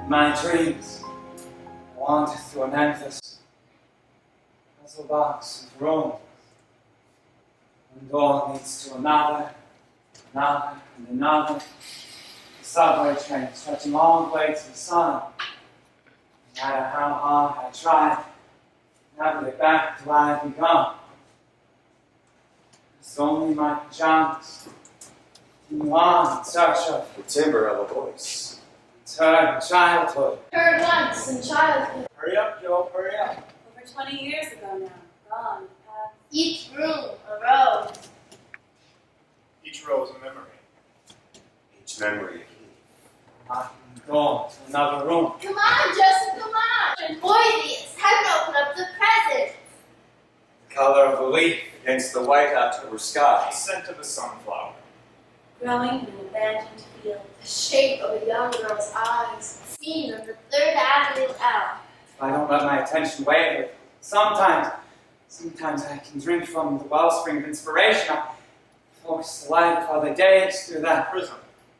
In my dreams, I wandered through an endless puzzle box of rooms. One door leads to another, another, and another. The subway train stretching all the way to the sun. No matter how hard I tried, I never get back to where I'd begun. It's only my pajamas. Continue on in search of The timbre of a voice. Heard childhood. Heard once in childhood. Hurry up, Joe, hurry up. Over 20 years ago now. Gone, past. Each room a rose. Each rose a memory. Each memory a key. I'm going to another room. Come on, Joseph, come on. And boy, it's time to open up the presents. The color of a leaf. Against the white October sky. The scent of a sunflower. Growing in an abandoned field. The shape of a young girl's eyes. Seen on the 3rd Avenue L. If I don't let my attention waver, sometimes I can drink from the wellspring of inspiration. I focus the light while they daze through that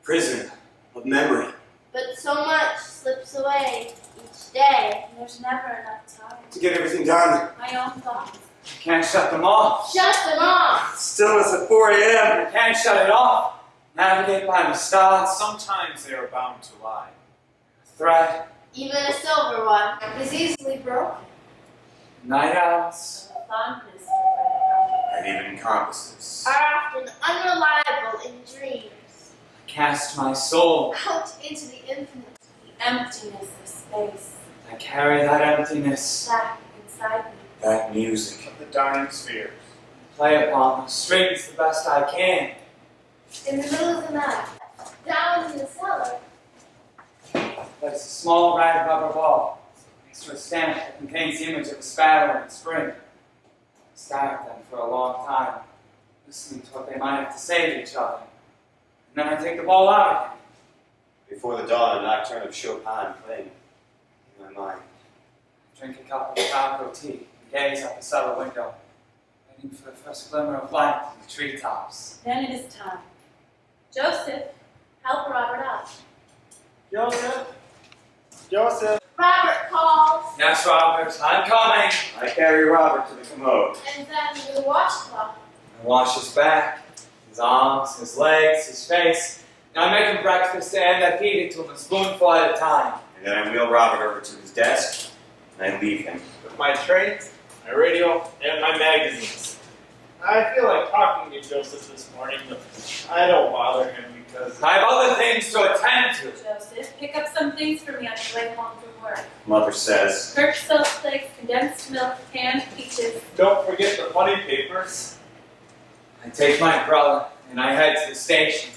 Prison of memory. But so much slips away each day. And there's never enough time. To get everything done. My own thoughts. I can't shut them off. Shut them off. Stillness at 4 a.m. I can't shut it off. Navigate by the stars. Sometimes they are bound to lie. Thread. Even a silver one is easily broken. Night owls. The fondness for And even compasses. Are often unreliable in dreams. I cast my soul. Out into the infinite. the emptiness of space. I carry that emptiness. Back inside me. That music. Of the dying spheres. Play upon the strings the best I can. In the middle of the night. Down in the cellar. Place a small red rubber ball next to a stamp that contains the image of a sparrow in spring. I stare at them for a long time, listening to what they might have to say to each other. And then I take the ball out again. Before the dawn, a nocturne of Chopin playing in my mind. I drink a cup of chocolate tea and gaze out the cellar window, waiting for the first glimmer of light in the treetops. Then it is time. Joseph, help Robert out. Joseph? Joseph! Robert calls. Yes, Robert, I'm coming. I carry Robert to the commode. And then with the washcloth. I wash his back, his arms, his legs, his face. And I make him breakfast and I feed it to him a spoonful at a time. And then I wheel Robert over to his desk, and I leave him. With my tray, my radio, and my magazines. I feel like talking to Joseph this morning, but I don't bother him because I have other things to attend to. Joseph, pick up some things for me on your way home from work. Mother says, Kirk soap flakes, condensed milk, canned peaches. don't forget the funny papers. I take my umbrella and I head to the station.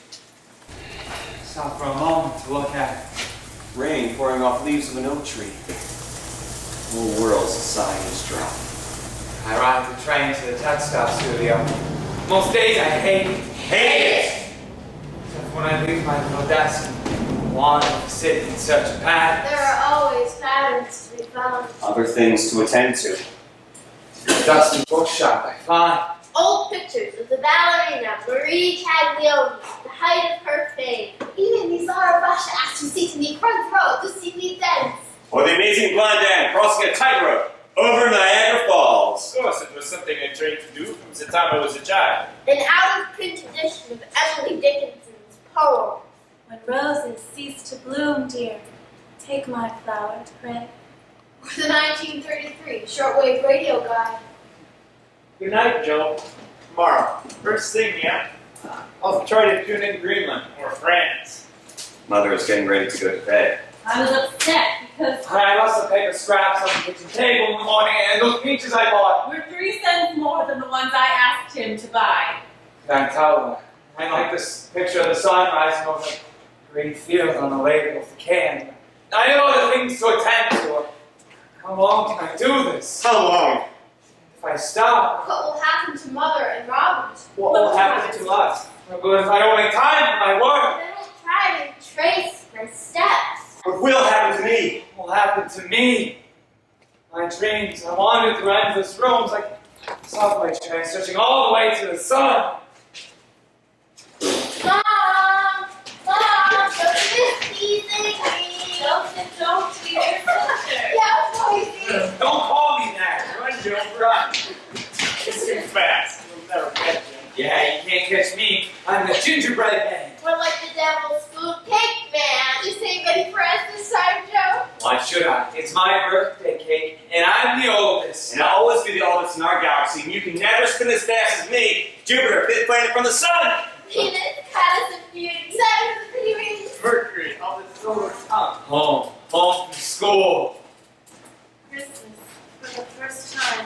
Stop for a moment to look at it. rain pouring off leaves of an oak tree. The whole world's sighing is dry. I ride the train to the textile studio. Most days I hate it. Hate it! Except when I leave my little desk and wander to sit in search of patterns. There are always patterns to be found. Other things to attend to. Through the dusty bookshop I find Old pictures of the ballerina Marie Taglioni, the height of her fame. Even these are Russia asked to sit in the front row to see me dance. Or the amazing Blondin crossing a tightrope over Niagara Falls. Of course, it was something I trained to do from the time I was a child. An out-of-print edition of Emily Dickinson's poem. When roses cease to bloom, dear, take my flower, pray. Or the 1933 shortwave radio guide. Good night, Joe. Tomorrow, first thing, yeah? I'll try to tune in Greenland or France. Mother is getting ready to go to bed. I was upset because I lost the paper scraps on the kitchen table in the morning and those peaches I bought. we're 3 cents more than the ones I asked him to buy. Can I tell her? I like this picture of the sun rising over the green field on the label of the can. I have other things to attend to. How long can I do this? How long? If I stop, What will happen to Mother and Robert? what will happen to us? But if I don't make time for my work, I don't try to trace my steps. What will happen to me? what will happen to me? My dreams, I wandered through endless rooms like a subway train, searching all the way to the sun. Mom! Mom! Joseph is teasing me! Joseph, gingerbread man. We're like the devil's food cake man. You say ready for us this time, Joe? Why should I? It's my birthday cake, and I'm the oldest. And I'll always be the oldest in our galaxy, and you can never spin as fast as me. Jupiter, fifth planet from the sun. Venus, Goddess of Beauty, Saturn, the pretty rings. Mercury, all the solar tongue. Home from school. Christmas, for the first time.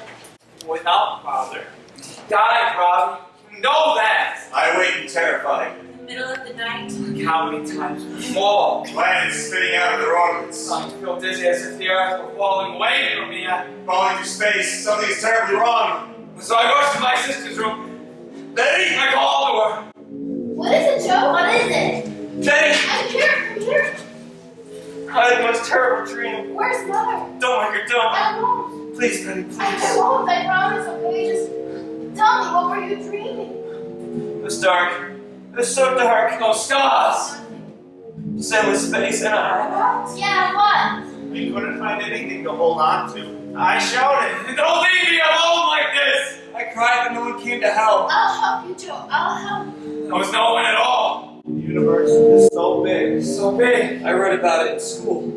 Without father. He died, Robbie. You know that. I wait terrified. In the middle of the night. Look how many times we fall. Planets spinning out of their orbits. I feel dizzy as if the Earth were falling away from me. Falling through space, something's terribly wrong. So I rush to my sister's room. Betty, I call to her. What is it, Joe? What is it? Betty, I'm here. I had the most terrible dream. Where's Mother? Don't make her dumb. I won't. Please, Betty, please. I won't, I promise, okay? Just tell me, what were you dreaming? It was dark. It was so dark. no stars. Endless space, and I... What? Yeah, what? We couldn't find anything to hold on to. I shouted. Don't leave me alone like this. I cried, but no one came to help. I'll help you, Joe. I'll help you. There was no one at all. The universe is so big. So big. I read about it in school.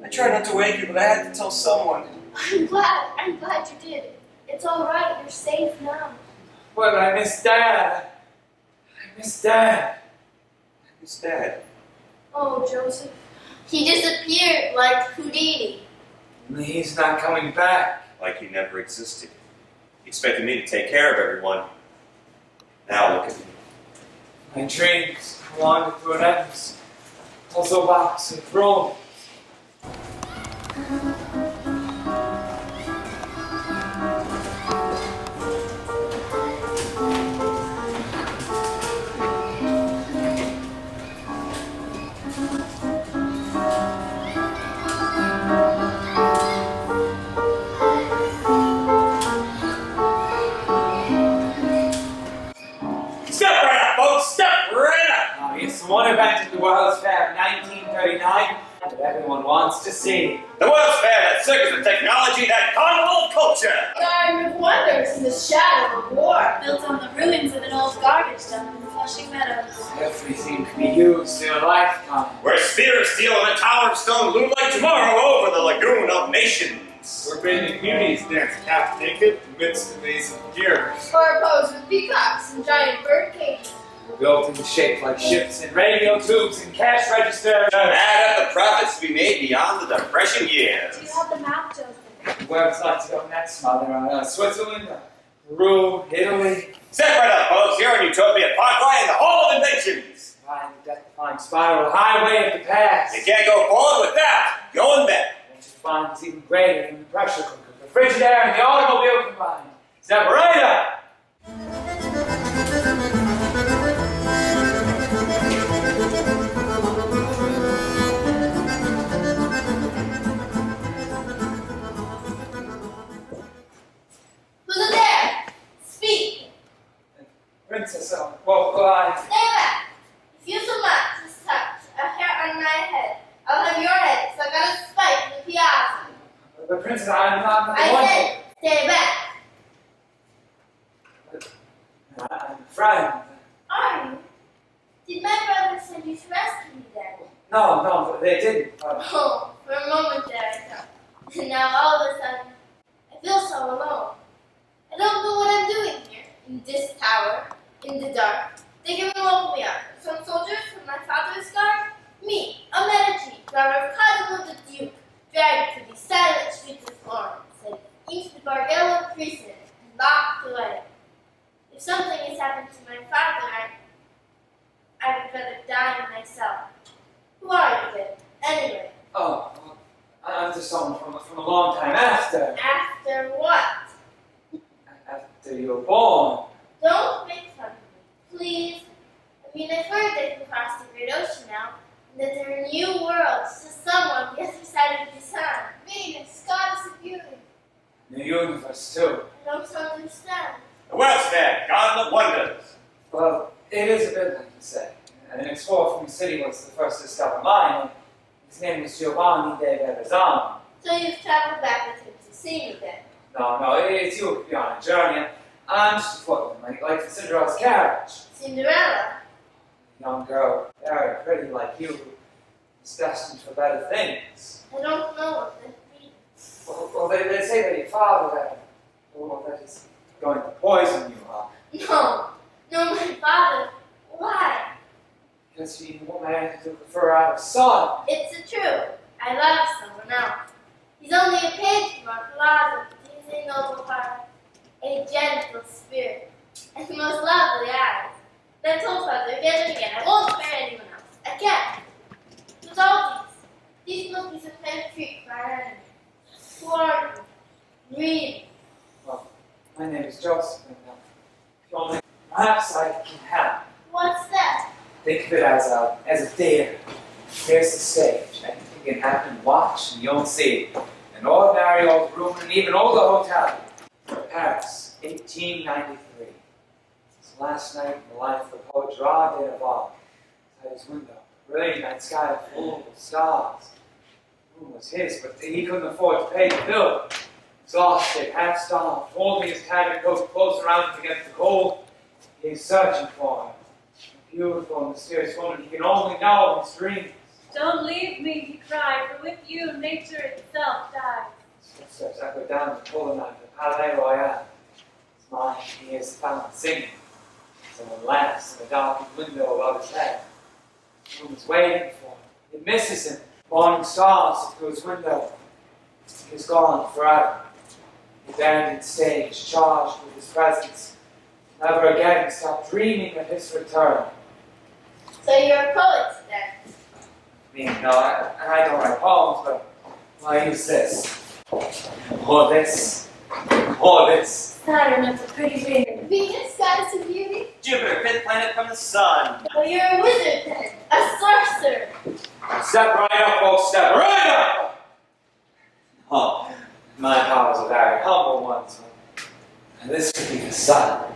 I tried not to wake you, but I had to tell someone. I'm glad you did. It's all right. You're safe now. But I miss Dad. I miss Dad. Who's Dad? Oh, Joseph. He disappeared like Houdini. He's not coming back. Like he never existed. He expected me to take care of everyone. Now look at me. My dreams wandered through an endless puzzle box of Rome. Step right up, folks! Step right up! Yes, one event at the World's Fair of 1939 that everyone wants to see. The World's Fair, that circus of technology, that carnival of culture! Garden of Wonders in the shadow of war. Built on the ruins of an old garbage dump in Flushing Meadows. Everything can be used in a lifetime. Where spear of steel and a tower of stone loom like tomorrow over the lagoon of nations. Where bathing beauties dance half naked amidst amazing gears. Or posed with peacocks and giant bird cages. Built in shape like ships and radio tubes and cash registers. Add up the profits to be made beyond the Depression years. Do you have the map, Joseph? Where would you like to go next, Mother? Switzerland, Peru, Italy. Step right up, folks. Here in Utopia Parkway in the Hall of Inventions. Find the death-defying spiral highway of the past. You can't go forward without going back. What you find is even greater than the pressure cooker, the Frigidaire, and the automobile combined. Step right up! Who's it there? Speak. Princess, well, I... Stay back. If you so much as touch a hair on my head, I'll have your head, so I got a spike in the piazza. But Princess, I'm not the one... I said, stay back. I'm a friend. Are you? Did my brother send you to rescue me then? No, they didn't. Oh, for a moment there I thought. And now all of a sudden, I feel so alone. I don't know what I'm doing here, in this tower, in the dark. They can woke me up. Some soldiers from my father's guard? Me, a Medici, daughter of Cosimo the Duke, dragged to the silent streets of Florence, and into the Bargello prison, and locked away. If something has happened to my father, I would rather die myself. Who are you then, anyway? Oh, well, I'm just someone from a long time after. After what? After you were born. Don't make fun of me, please. I mean, I've heard they can cross the great ocean now, and that there are new worlds to someone the other side of the sun. Venus, goddess of beauty. The universe, too. I don't understand. The World's Fair, Garden of Wonders. Well, it is a bit like you say. An explorer from the city was the first to discover mine. His name was Giovanni de Verrazzano. So you've traveled back with him to see me then? No, it's you would be on a journey. I'm just a footman, like the Cinderella's carriage. Cinderella? A young girl, very pretty like you, is destined for better things. I don't know what that means. Well, they say that your father, that he's going to poison you, No, my father. Why? because he wanted to prefer out of son. It's the truth. I love someone else. He's only a page from our plaza, but he's a noble heart, a gentle spirit, and most lovely eyes. Then told father again and again, I won't spare anyone else. Again. With all these must be some kind of treat for our enemy. Who are you? Read. Well, my name is Joseph, and if you only, perhaps I can help. What's that? Think of it as a theater. Here's the stage. Anything can happen. Watch, and you'll see. An ordinary old room, and even older hotel. Paris, 1893. It's last night in the life of the poet Gerard de Nerval. At his window, brilliant night sky full of stars. The room was his, but he couldn't afford to pay the bill. Exhausted, half-starved, holding his tattered coat close around him against the cold, he's searching for her. A beautiful and mysterious woman he can only know in his dreams. Don't leave me, he cried, for with you nature itself dies. His footsteps echo down the colonnade of the Palais Royal. His mind he hears the fountain singing. Someone laughs in the darkened window above his head. The room is waiting for him. It misses him. Morning stars through his window. He's gone forever. The abandoned stage, charged with his presence. Never again stop dreaming of his return. So you're a poet then? No, I don't write poems, but I use this. Or this. Or this. Saturn of the pretty ring. Venus, goddess of beauty? Jupiter, fifth planet from the sun. Well, you're a wizard then. A sorcerer. Step right up, folks, step right up! Oh, my powers are very humble ones. And this could be the sun.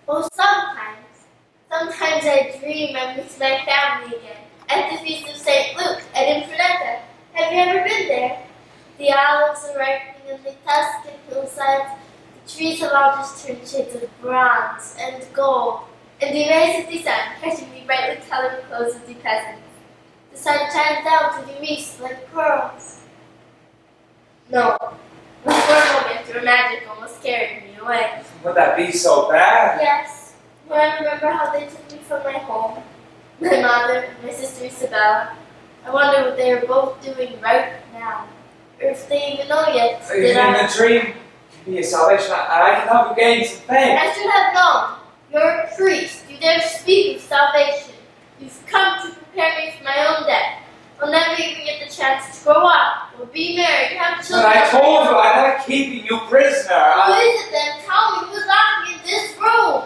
Well, sometimes I dream I miss my family again. At the Feast of St. Luke at Impruneta. Have you ever been there? The olives are ripening on the Tuscan hillsides. The trees have all just turned shades of bronze and gold. And the rays of the sun catching the brightly colored clothes of the peasants. The sun shines down through the wreaths like pearls. No, for a moment your magic almost carried me away. Would that be so bad? Yes, when I remember how they took me from my home, my mother and my sister Isabella, I wonder what they are both doing right now. Or if they even know yet. In the dream can be a salvation. I can help you gain some faith. I should have known. You're a priest. You dare speak of salvation. You've come to prepare me for my own death. I'll never even get the chance to grow up or be married, have But children. I told you I'm not keeping you prisoner. Who is it then? Tell me who's locking in this room.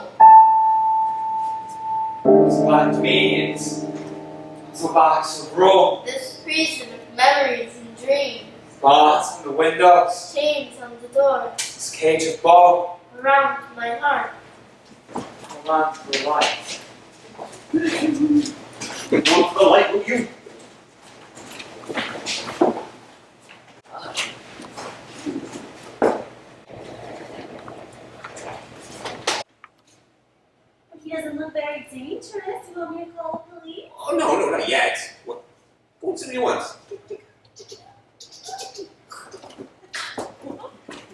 It's not me. It's a box of room. This prison of memories and dreams. Bars on the windows. Chains on the door. This cage of bone. Around my heart. Hold on to the light. Go to the light, will you? He doesn't look very dangerous. You want me to call the police? Oh, no, not yet. What? What's the new ones?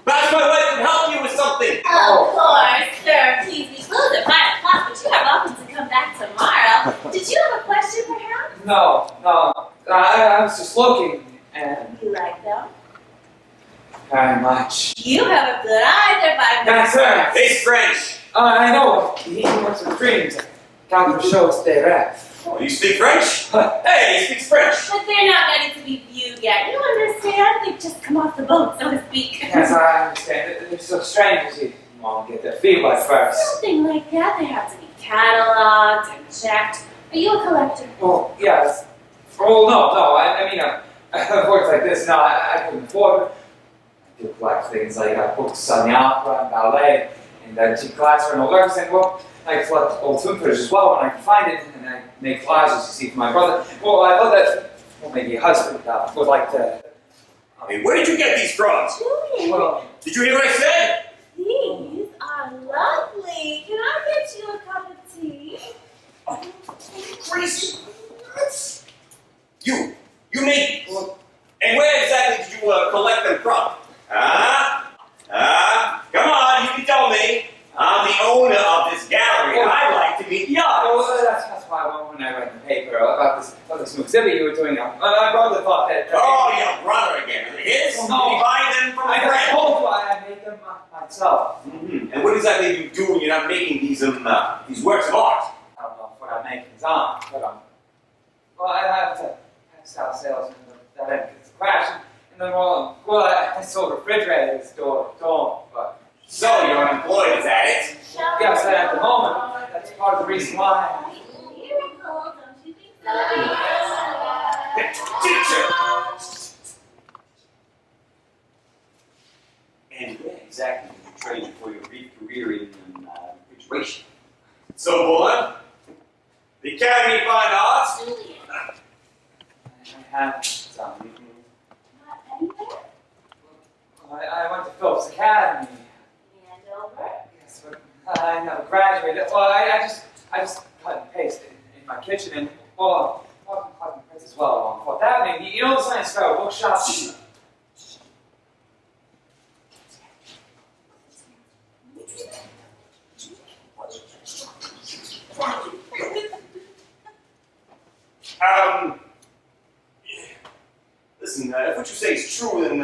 Perhaps my wife can help you with something. Of course, sir. Please, we close at 5 o'clock, but you are welcome to come back tomorrow. Did you have a question, perhaps? No. I was just looking, and You like them? very much. You have a good eye there, by Yes, sir. He's French. I know. He works with dreams. Count for shows they rap. Oh, you speak French? Hey, he speaks French. But they're not ready to be viewed yet. You understand? They've just come off the boat, so to speak. Yes, I understand. They're so strange as you won't get their feel at first. Something like that. They have to be cataloged and checked. Are you a collector? Well, yes. Oh, no. I mean, I've worked like this. No, I couldn't afford it. I do collect things like books on the opera and ballet and cheap classroom and all that. And well, I collect old film footage as well when I can find it, and I make collages, you see, for my brother. Well, I thought that, well, maybe a husband would like to. I mean, where did you get these from? Julie, Well, Did you hear what I said? these are lovely. Can I get you a cup of tea? Crazy? Nuts. You made these. And where exactly did you collect them from? Come on, you can tell me. I'm the owner of this gallery. I'd like to meet the artist. Well, that's why when I read the paper about this new exhibit you were doing, my brother thought that... Oh, your brother again. His? Did he buy them from a friend? told you I made them myself. Mm-hmm. And what exactly do you do when you're not making these works of art? I don't know what I'm making is on, but well, I have to textile salesman that gets crashed, and then I sold refrigerators door to door, but... So you're employed, is that it? Yes, at the moment. That's part of the reason why. Miracle, don't you think so? Teacher! And where exactly did you train for your brief career in refrigeration? So, boy, the Academy of Fine Arts? I have some. Not anywhere? I went to Phillips Academy. Andover? Yes, but I never graduated. Well, I just cut and paste in my kitchen, and well, cut and print as well along Fourth Avenue. You know the Science Fair bookshop? Listen, if what you say is true, then,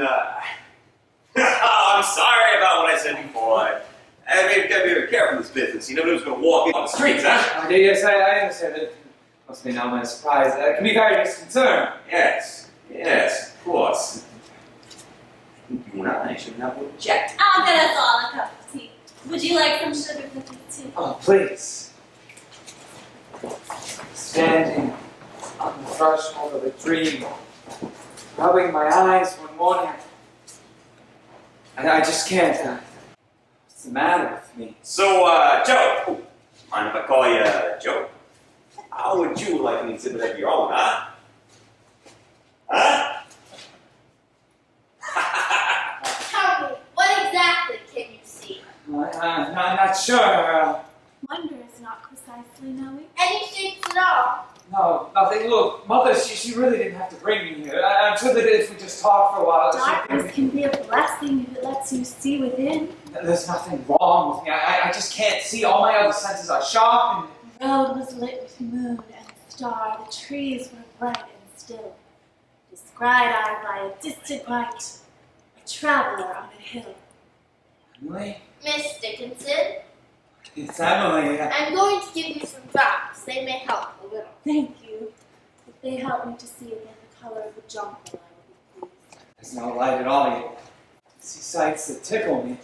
I'm sorry about what I said before. I gotta be very careful in this business. You never know who's gonna walk in on the streets, huh? Yes, I understand that. Must be now my surprise. It can be very disconcerting. Yes, of course. You and I should not object. I'll get us all a cup of tea. Would you like some sugar cookies too? Oh, please. Standing on the threshold of a dream, rubbing my eyes one morning, and I just can't. What's the matter with me? So, Joe, mind if I call you Joe? How would you like an exhibit of your own, huh? Huh? Tell me, what exactly can you see? I'm not sure. Wonder is not precisely knowing. Any shapes at all? No, nothing. Look, Mother, she really didn't have to bring me here. I'm sure that if we just talk for a while... Darkness can be a blessing if it lets you see within. There's nothing wrong with me. I just can't see. All my other senses are sharp and... The road was lit with moon and star. The trees were bright and still. Descried I by a distant light, a traveler on a hill. Emily? Miss Dickinson, It's Emily. I'm going to give you some drops. They may help a little. Thank you. If they help me to see again the color of the jungle, I will be pleased. There's no light at all. You see sights that tickle me.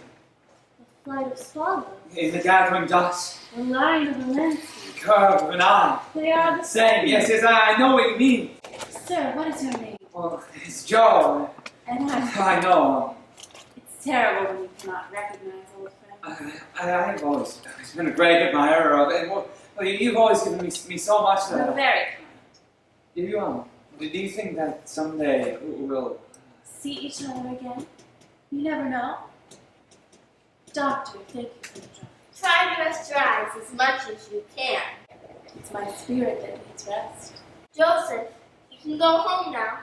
The flight of swallows, In the gathering dusk, the line of a landscape. the curve of an eye. They are the Same. Yes, I know what you mean. Sir, what is your name? Well, it's Joe. And I know. It's terrible when you cannot recognize old friends. I've always been a great admirer of it. And well, you've always given me so much You're that... very kind. Do you think that someday we'll... See each other again? You never know. Doctor, thank you for the drug. Try to rest your eyes as much as you can. It's my spirit that needs rest. Joseph, you can go home now.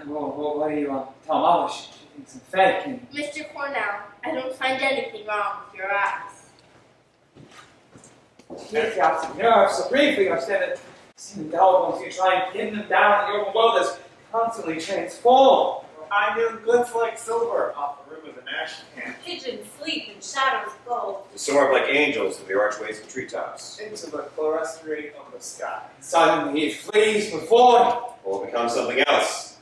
Well, what do you tell Mother? She thinks I'm fake. And... Mr. Cornell, I don't find anything wrong with your eyes. You've got some nerves. So briefly, I understand that seem indulgent once you try and pin them down, and your world is constantly transformed. I knew goods like silver off the rim of the ash can. Pigeons sleep in shadows gold. Soar like angels through the archways of treetops. Into the clerestory of the sky. Suddenly he flees before him. Or become something else,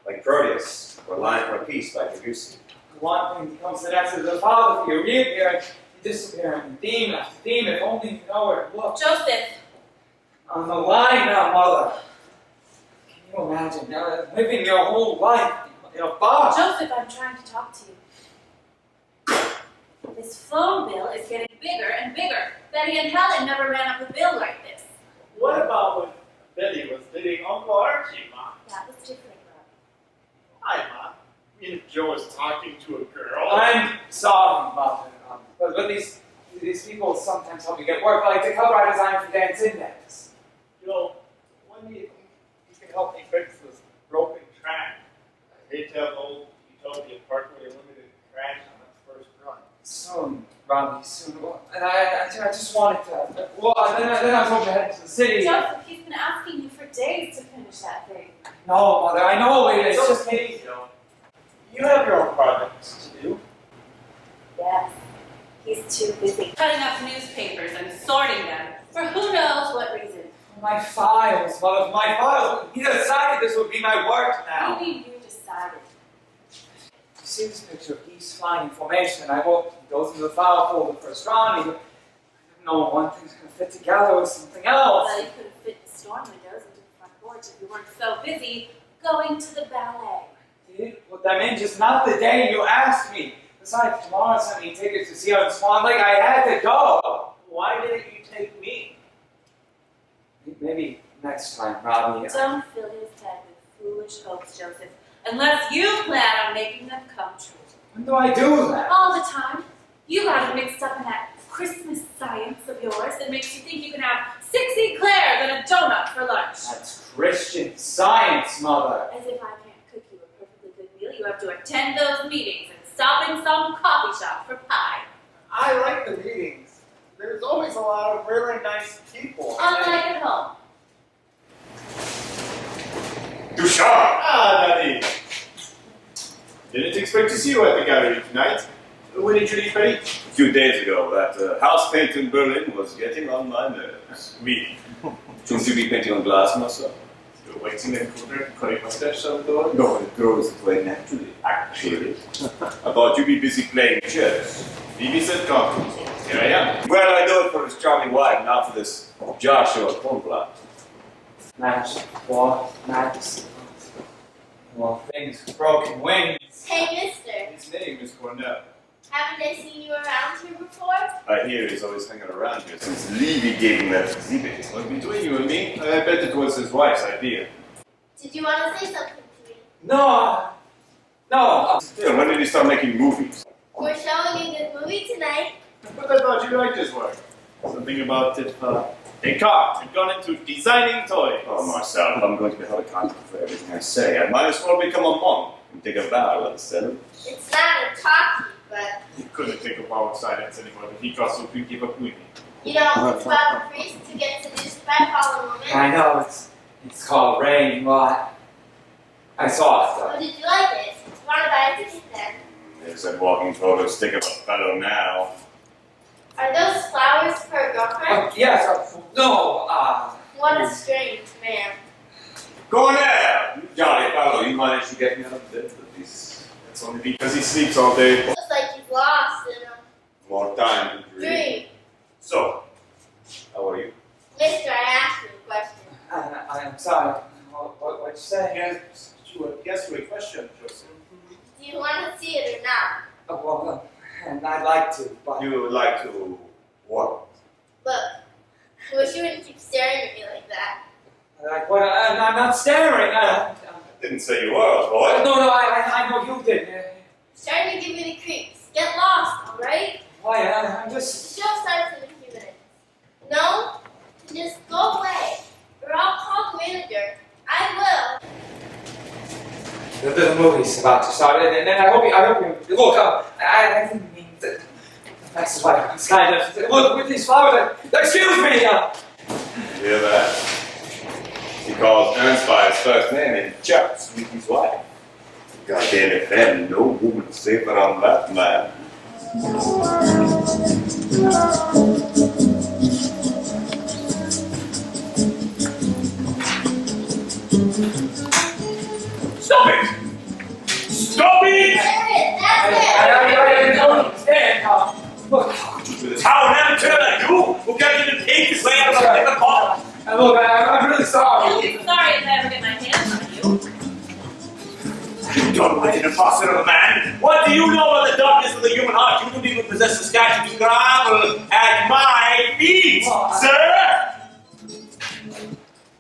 like Proteus, or Line for a Piece by Debussy. One thing becomes the next. As a father for you reappear, disappearing, theme after theme, if only you know where to look. Joseph! On the line now, Mother. Can you imagine living your whole life in a box? Joseph, I'm trying to talk to you. This phone bill is getting bigger and bigger. Betty and Helen never ran up a bill like this. What about when Betty was dating Uncle Archie, Ma? That was different, Rob. Hi, Ma. If Joe was talking to a girl. I'm sorry, Mother. But these people sometimes help me get work, like the cover I designed for Dance Index. You can help me fix this broken track. I hate to have the old Utopia Parkway Limited crash on its first run. Soon, Robbie, soon. Well, and I just wanted to. Well, then I was hoping to head to the city. Joseph, he's been asking you for days to finish that thing. No, Mother, I know it's just. okay, Joe. You have your own projects to do. Yes, he's too busy cutting up newspapers and sorting them for who knows what reason. My files, Mother, my files. He decided this would be my work now. What do you decided? You see this picture of geese flying in formation, and I wrote those into the file folder for astronomy, but I didn't know one thing's going to fit together with something else. Well, you couldn't fit the storm windows into the front porch if you weren't so busy going to the ballet. I did put them in, just not the day you asked me. Besides, tomorrow sent me tickets to see her in Swan Lake. I had to go. Why didn't you take me? Maybe next time, Robbie. Don't fill his head with foolish hopes, Joseph, unless you plan on making them come true. When do I do that? All the time. You got it mixed up in that Christmas science of yours that makes you think you can have 6 eclairs and a donut for lunch. That's Christian Science, Mother. As if I can't cook you a perfectly good meal, you have to attend those meetings and stop in some coffee shop for pie. I like the meetings. There's always a lot of really nice people. Unlike at home. Duchamp! Ah, Daddy. Didn't expect to see you at the gallery tonight. When did you leave Paris? A few days ago, that house paint in Berlin was getting on my nerves. Me. Shouldn't you be painting on glass, Marcel? You're waiting in the corner, cutting mustache on the door? No, it grows that way naturally, actually. I thought you'd be busy playing chess. Bibi said come. So here I am. Well, I do it for his charming wife, not for this Joshua Cornell. Magic, war, majesty. Well, things with broken wings. Hey, mister. His name is Cornell. Haven't I seen you around here before? I hear he's always hanging around here since Levy gave him that exhibit. Well, between you and me, I bet it was his wife's idea. Did you want to say something to me? No. Still, when did he start making movies? We're showing a good movie tonight. But I thought you liked his work. Something about it, Descartes had gone into designing toys. Oh, Marcel, if I'm going to be held accountable for everything I say, I might as well become a monk and take a vow instead of... It's not a talkie, but He couldn't take a vow of silence anymore, but he got so quick give up with me. you know, it's about the priest who gets seduced by a fallen woman. I know, it's called Rain. Well, I saw it. Oh, did you like it? Want to buy a ticket then? There's that walking photo stick of a fellow now. Are those flowers for a girlfriend? Yes, no, What a strange man. Cornell! You jolly fellow, you managed to get me out of bed with this. It's only because he sleeps all day. Looks like he's lost in a More time to dream. dream. So, how are you? Mister, I asked you a question. I'm sorry. What'd you say? He asked you a question, Joseph. Do you want to see it or not? Well, and I'd like to, but... You would like to... what? Look, I wish you wouldn't keep staring at me like that. Like, what? I'm not staring. Didn't say you were, boy. No, I know you did. Starting to give me the creeps. Get lost, alright? Why, I'm just... The show starts in a few minutes. No? Just go away. Or I'll call the manager. I will. The movie's about to start, and then I hope you look, I didn't mean that. That's why it's kind of, look, with these flowers, excuse me! Hear that? He calls Ernst by his first name and chats with his wife. Goddamn it, man, no woman safer on that man. Stop it! Stop it! There it is, that's it. I don't understand. Look, How never turn like you who can't even take his way out of the pot. look, I'm really sorry. I'll be sorry if I ever get my hands on you. Don't let it imposter of a man. What do you know about the darkness of the human heart? You don't even possess the statue to grovel at my feet, sir!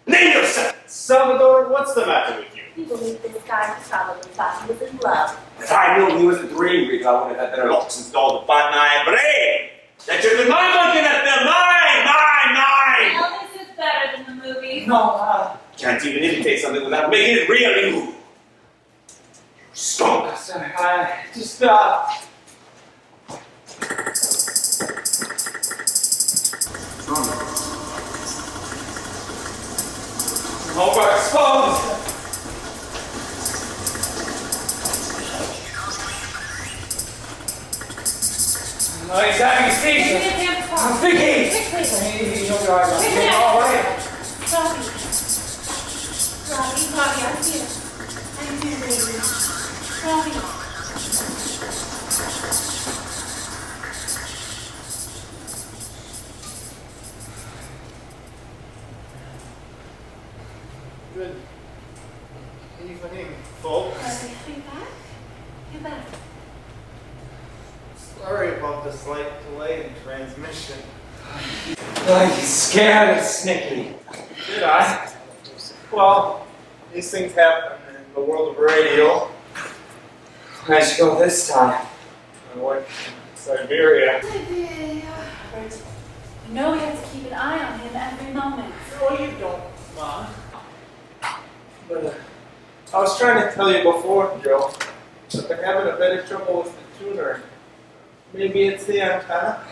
Name yourself! Salvador, what's the matter with you? You believe this guy probably thought he was in love. If I knew he was a dream reader, I would have had better locks installed upon my brain. That should have been my monkey in that film. Mine! Well, this is better than the movie. No, Can't even imitate something without making it real, you skunk. Sir, I just, overexposed. No, he's having a seizure. Vicky! He'll be alright. All right. Robbie, I'm here. I'm here, baby. Robbie. Good evening, folks. Are you back? You're back. Sorry about the slight delay in transmission. Like he's scared and snicky. Did I? Well, these things happen in the world of radio. Where'd you go this time? I went to Siberia. Robert, you know we have to keep an eye on him every moment. Oh, you don't, Mom. But I was trying to tell you before, Joe, that they're having a bit of trouble with the tuner. Maybe it's the antenna?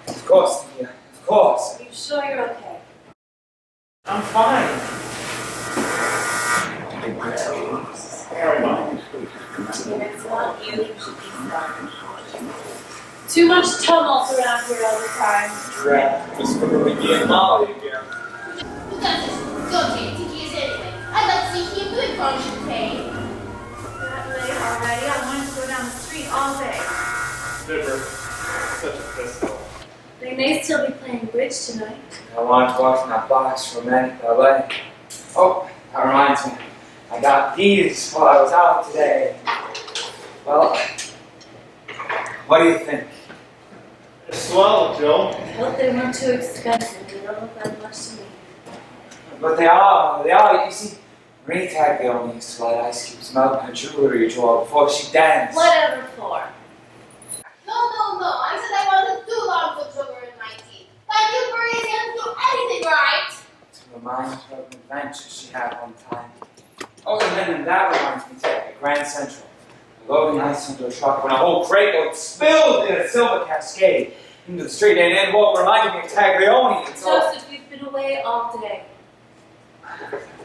Of course, yeah. Of course. Are you sure you're okay? I'm fine. Never mind. It's not you. Too much tumult around here all the time. Right. Just for Ricky and Molly again. Who does this? Don't take Tiki anyway. I'd like to see him doing function pay. That late already. I wanted to go down the street all day. Never. Such a pistol. They may still be playing bridge tonight. I wanted to walk in that box for a minute ballet. Oh, that reminds me. I got these while I was out today. Well, what do you think? They're swell, Joe. I hope they weren't too expensive. They don't look that much to me. But they are. You see, Marie Taglioni used to let ice cubes melt in her jewelry drawer before she danced. Whatever for. No. I said I wanted 2 lumps of sugar in my tea. That you Parisians do anything right. To remind her of an adventure she had one time. Oh, and then that reminds me too, at Grand Central. Loading ice into a truck when a whole crate load spilled in a silver cascade into the street, and what reminded me of Taglioni. And so, Joseph, we've been away all day.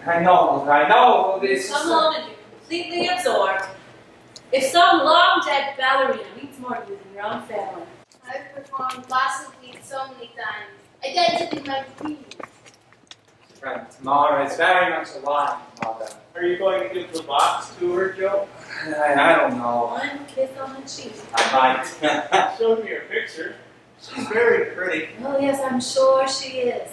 I know. It's just Come home and you're completely absorbed. If some long dead ballerina means more to you than your own family. I've performed classical feats so many times. I danced in my dreams. Friend, Tamara is very much alive, Mother. Are you going to give the box to her, Joe? I don't know. One kiss on the cheek. I might. Showed me her picture. She's very pretty. Oh yes, I'm sure she is.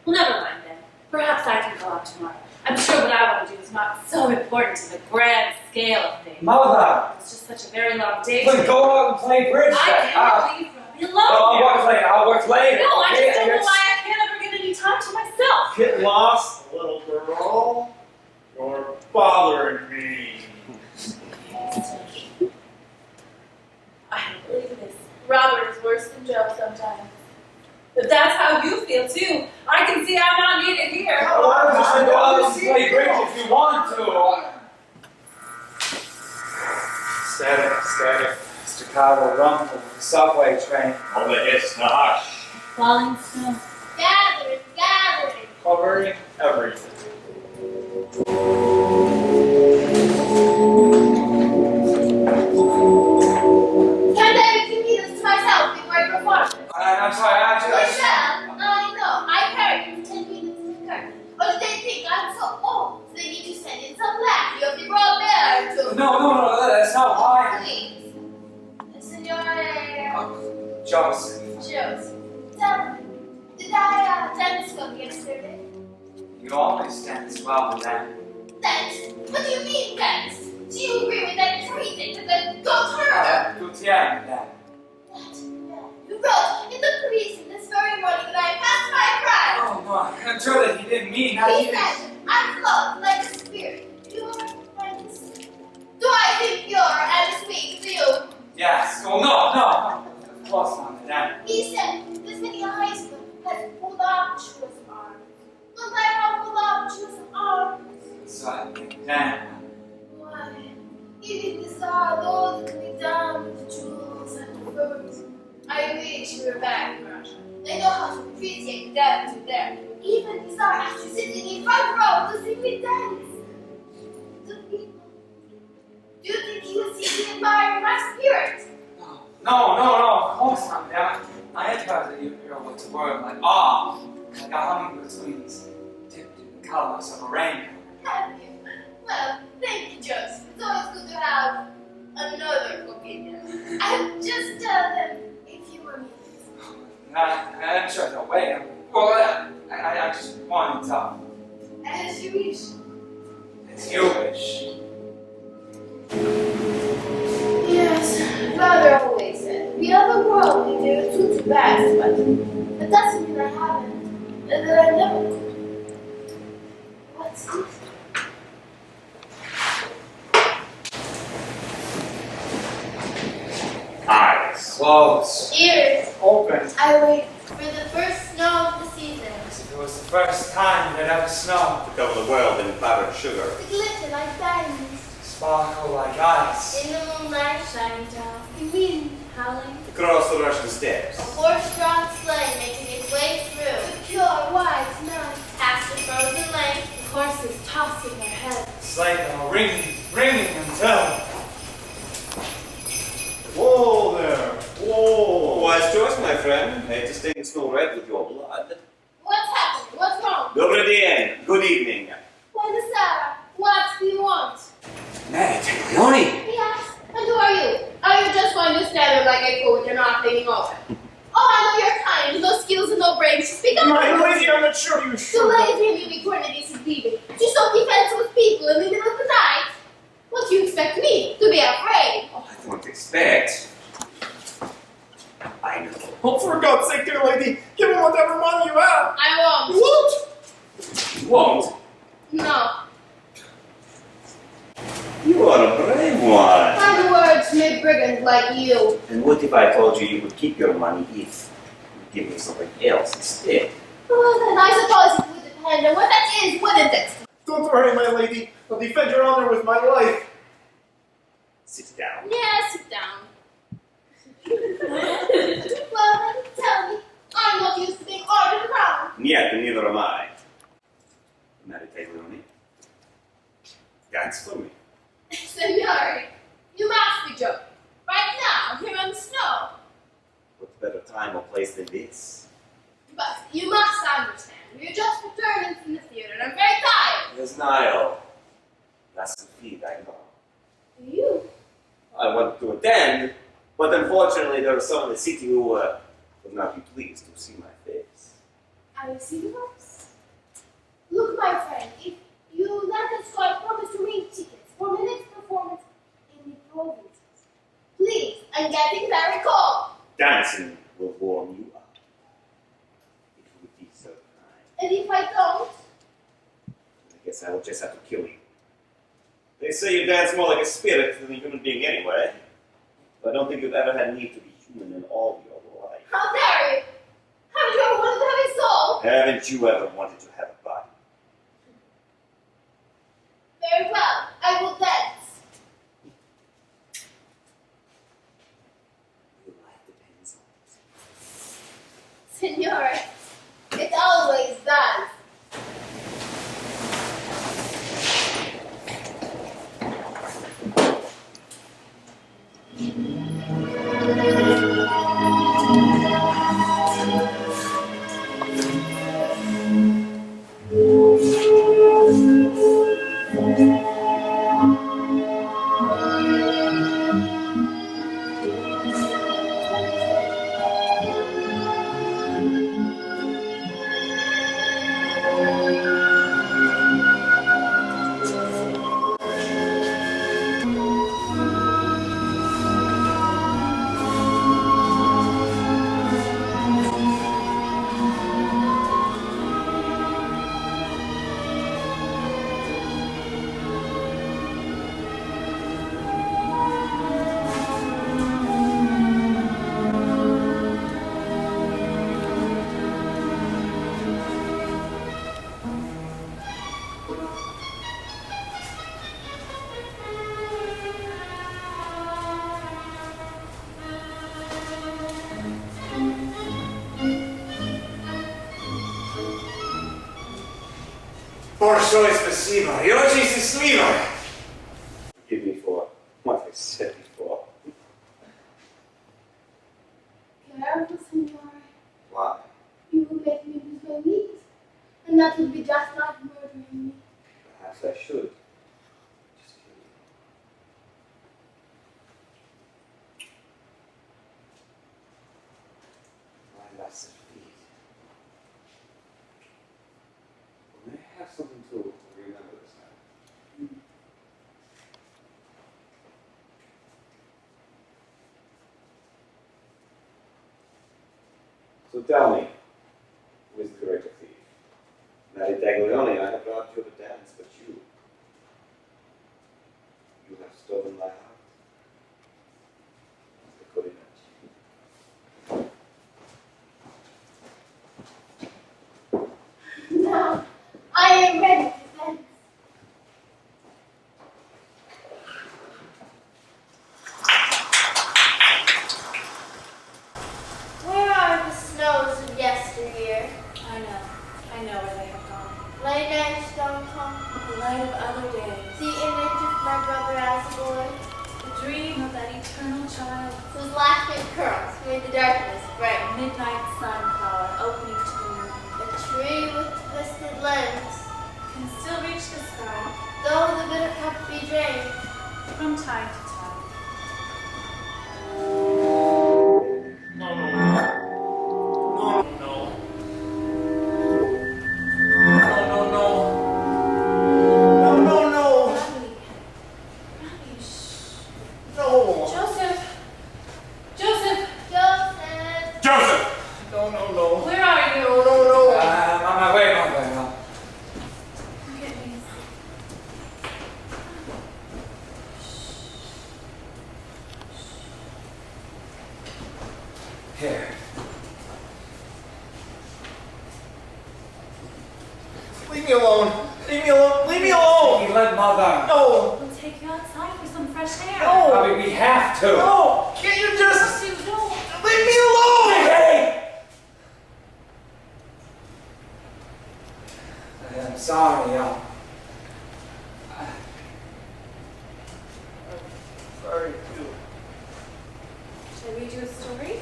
Well, never mind then. Perhaps I can go out tomorrow. I'm sure what I want to do is not so important to the grand scale of things. Mother! It's just such a very long day. Then go out and play bridge I then. can't leave Robbie alone. I'll work later. No, I Okay, just don't know guess. why I can't ever get any time to myself. Get lost, little girl. You're bothering me. I don't believe this. Robert is worse than Joe sometimes. But that's how you feel too. I can see I'm not needed here. Go out and play bridge if you want to. Static. Staccato rumble of the subway train. All the hits to hush. Falling snow. Gathering. Covering everything. Can't I be this to myself before I perform? I'm sorry, Michelle, I know. My parents 10 minutes in the curtain. But they think I'm so old, so they need to send in some lackey of the raw bear to... No, that's not why. Please. Signore... Joseph. Joseph. Tell me, did I dance well yesterday? You always dance well with that. Dance? What do you mean dance? Do you agree with that treating with that goat herder? Gutiérrez, that. You wrote in the prison this very morning that I passed my pride. Oh, no, I'm sure that he didn't mean that. He said, I'm flowed like a spirit, pure like the sea. Do I seem pure and speak to you? Yes. Oh, no. Of course not, madame. He said, this many eyes has voluptuous arms. Look like how voluptuous I can make it down. Why, even the Tsar loaded me down with jewels and furs. I wish we were back in Russia. They know how to appreciate them to them. Even the Tsar actually sitting in front row to see me dance. The people. Do you think he would see me admire my spirit? No, of course not, Dad. I had heard that you hear what's a word like awe, like a hummingbird's wings, dipped in the colors of a rainbow. Have you? Well, thank you, Joseph. It's always good to have another opinion. I'd just tell them if you were me. I'm sure they'll wait. Well, I just wanted to talk. As you wish. As you wish. Yes, Father always said, we are the world we do too fast, but that doesn't mean I haven't, and that I never could. What's this? Eyes. Close. Ears. Open. I wait for the first snow of the season. As if it was the first time it had ever snowed. To cover the world in powdered sugar. To glitter like diamonds. Sparkle like ice. In the moonlight shining down. The wind howling. To cross the Russian steppes. A horse-drawn sleigh making its way through. The pure white night. Past the frozen lake. The horses tossing their heads. Sleigh bell ringing until. Whoa there! Whoa! Wise choice, my friend. Hate to stain the snow red with your blood. What's happening? What's wrong? Добрый день. Good evening. Why, Sarah? What do you want? Marie Taglioni! Yes. And who are you? Are you just going to stand there like a fool with your mouth hanging open? Oh, I know you're kind. No skills and no brains. Speak up. My lady, I'm not sure you So should. lazy and you cornered decent people. You so defenseless people in the middle of the night. What do you expect me to be afraid? Oh, I don't expect. I know. Oh, for God's sake, dear lady, give him whatever money you have. I You won't. won't? You won't. No. You are a brave one. Kind words made brigands like you. And what if I told you you would keep your money if you give me something else instead? Well, then I suppose it would depend on what that is, wouldn't it? Don't worry, my lady. I'll defend your honor with my life. Sit down. Yeah, sit down. Well, then tell me. I'm not used to being ordered around. Yet, neither am I. Marie Taglioni. Dance for me. Signore, you must be joking. Right now, here on the snow. What better time or place than this? But you must understand, we're just returning from the theater and I'm very tired. There's Niall. That's the feed, I know. You? I wanted to attend, but unfortunately there are some in the city who would not be pleased to see my face. Are you serious? Look, my friend, if you let us go, I promise to read tickets for my next performance in the provinces. Please, I'm getting very cold. Dancing will warm you up. It would be so kind. And if I don't, I guess I will just have to kill you. They say you dance more like a spirit than a human being anyway. But I don't think you've ever had need to be human in all your life. how dare you? Haven't you ever wanted to have a soul? Haven't you ever wanted to have a body? Very well, I will dance. Your life depends on it. Signore, it always does. Большое спасибо. И очень счастливо. Forgive me for what I said before. Careful, Signore. Why? You will make me lose my knees, and that would be just like murdering me. Perhaps I should. Just kill you. My lesser feet. Well, may I have something to remember this night? So tell me, who is the greater thief? Marie Taglioni, I have robbed you of a dance, but you have stolen my heart. The collages. Now, I am ready to dance. Where are the snows of yesteryear? I know where they have gone. Late nights don't come. The light of other days. The image of my brother as a boy, The dream of that eternal child. whose laughing curls made the darkness bright. Midnight sunflower opening to the moon. A tree with twisted limbs, Can still reach the sky though the bitter cup be drained. from time to time. No, no, no. No, no. No, no, no. No, no, no. Robbie, shh. No. Joseph! Joseph! Joseph! No, no, no. Where are you? No, no, no. I'm on my way, Mother. Look at me. Here. Leave me alone. Leave me alone. Leave me alone. Hey, let Mother. No. We'll take you outside for some fresh air. No. Bobby, we have to. No. Can't you just You don't. leave me alone? Hey! I'm sorry, Sorry, too. Shall I read you a story?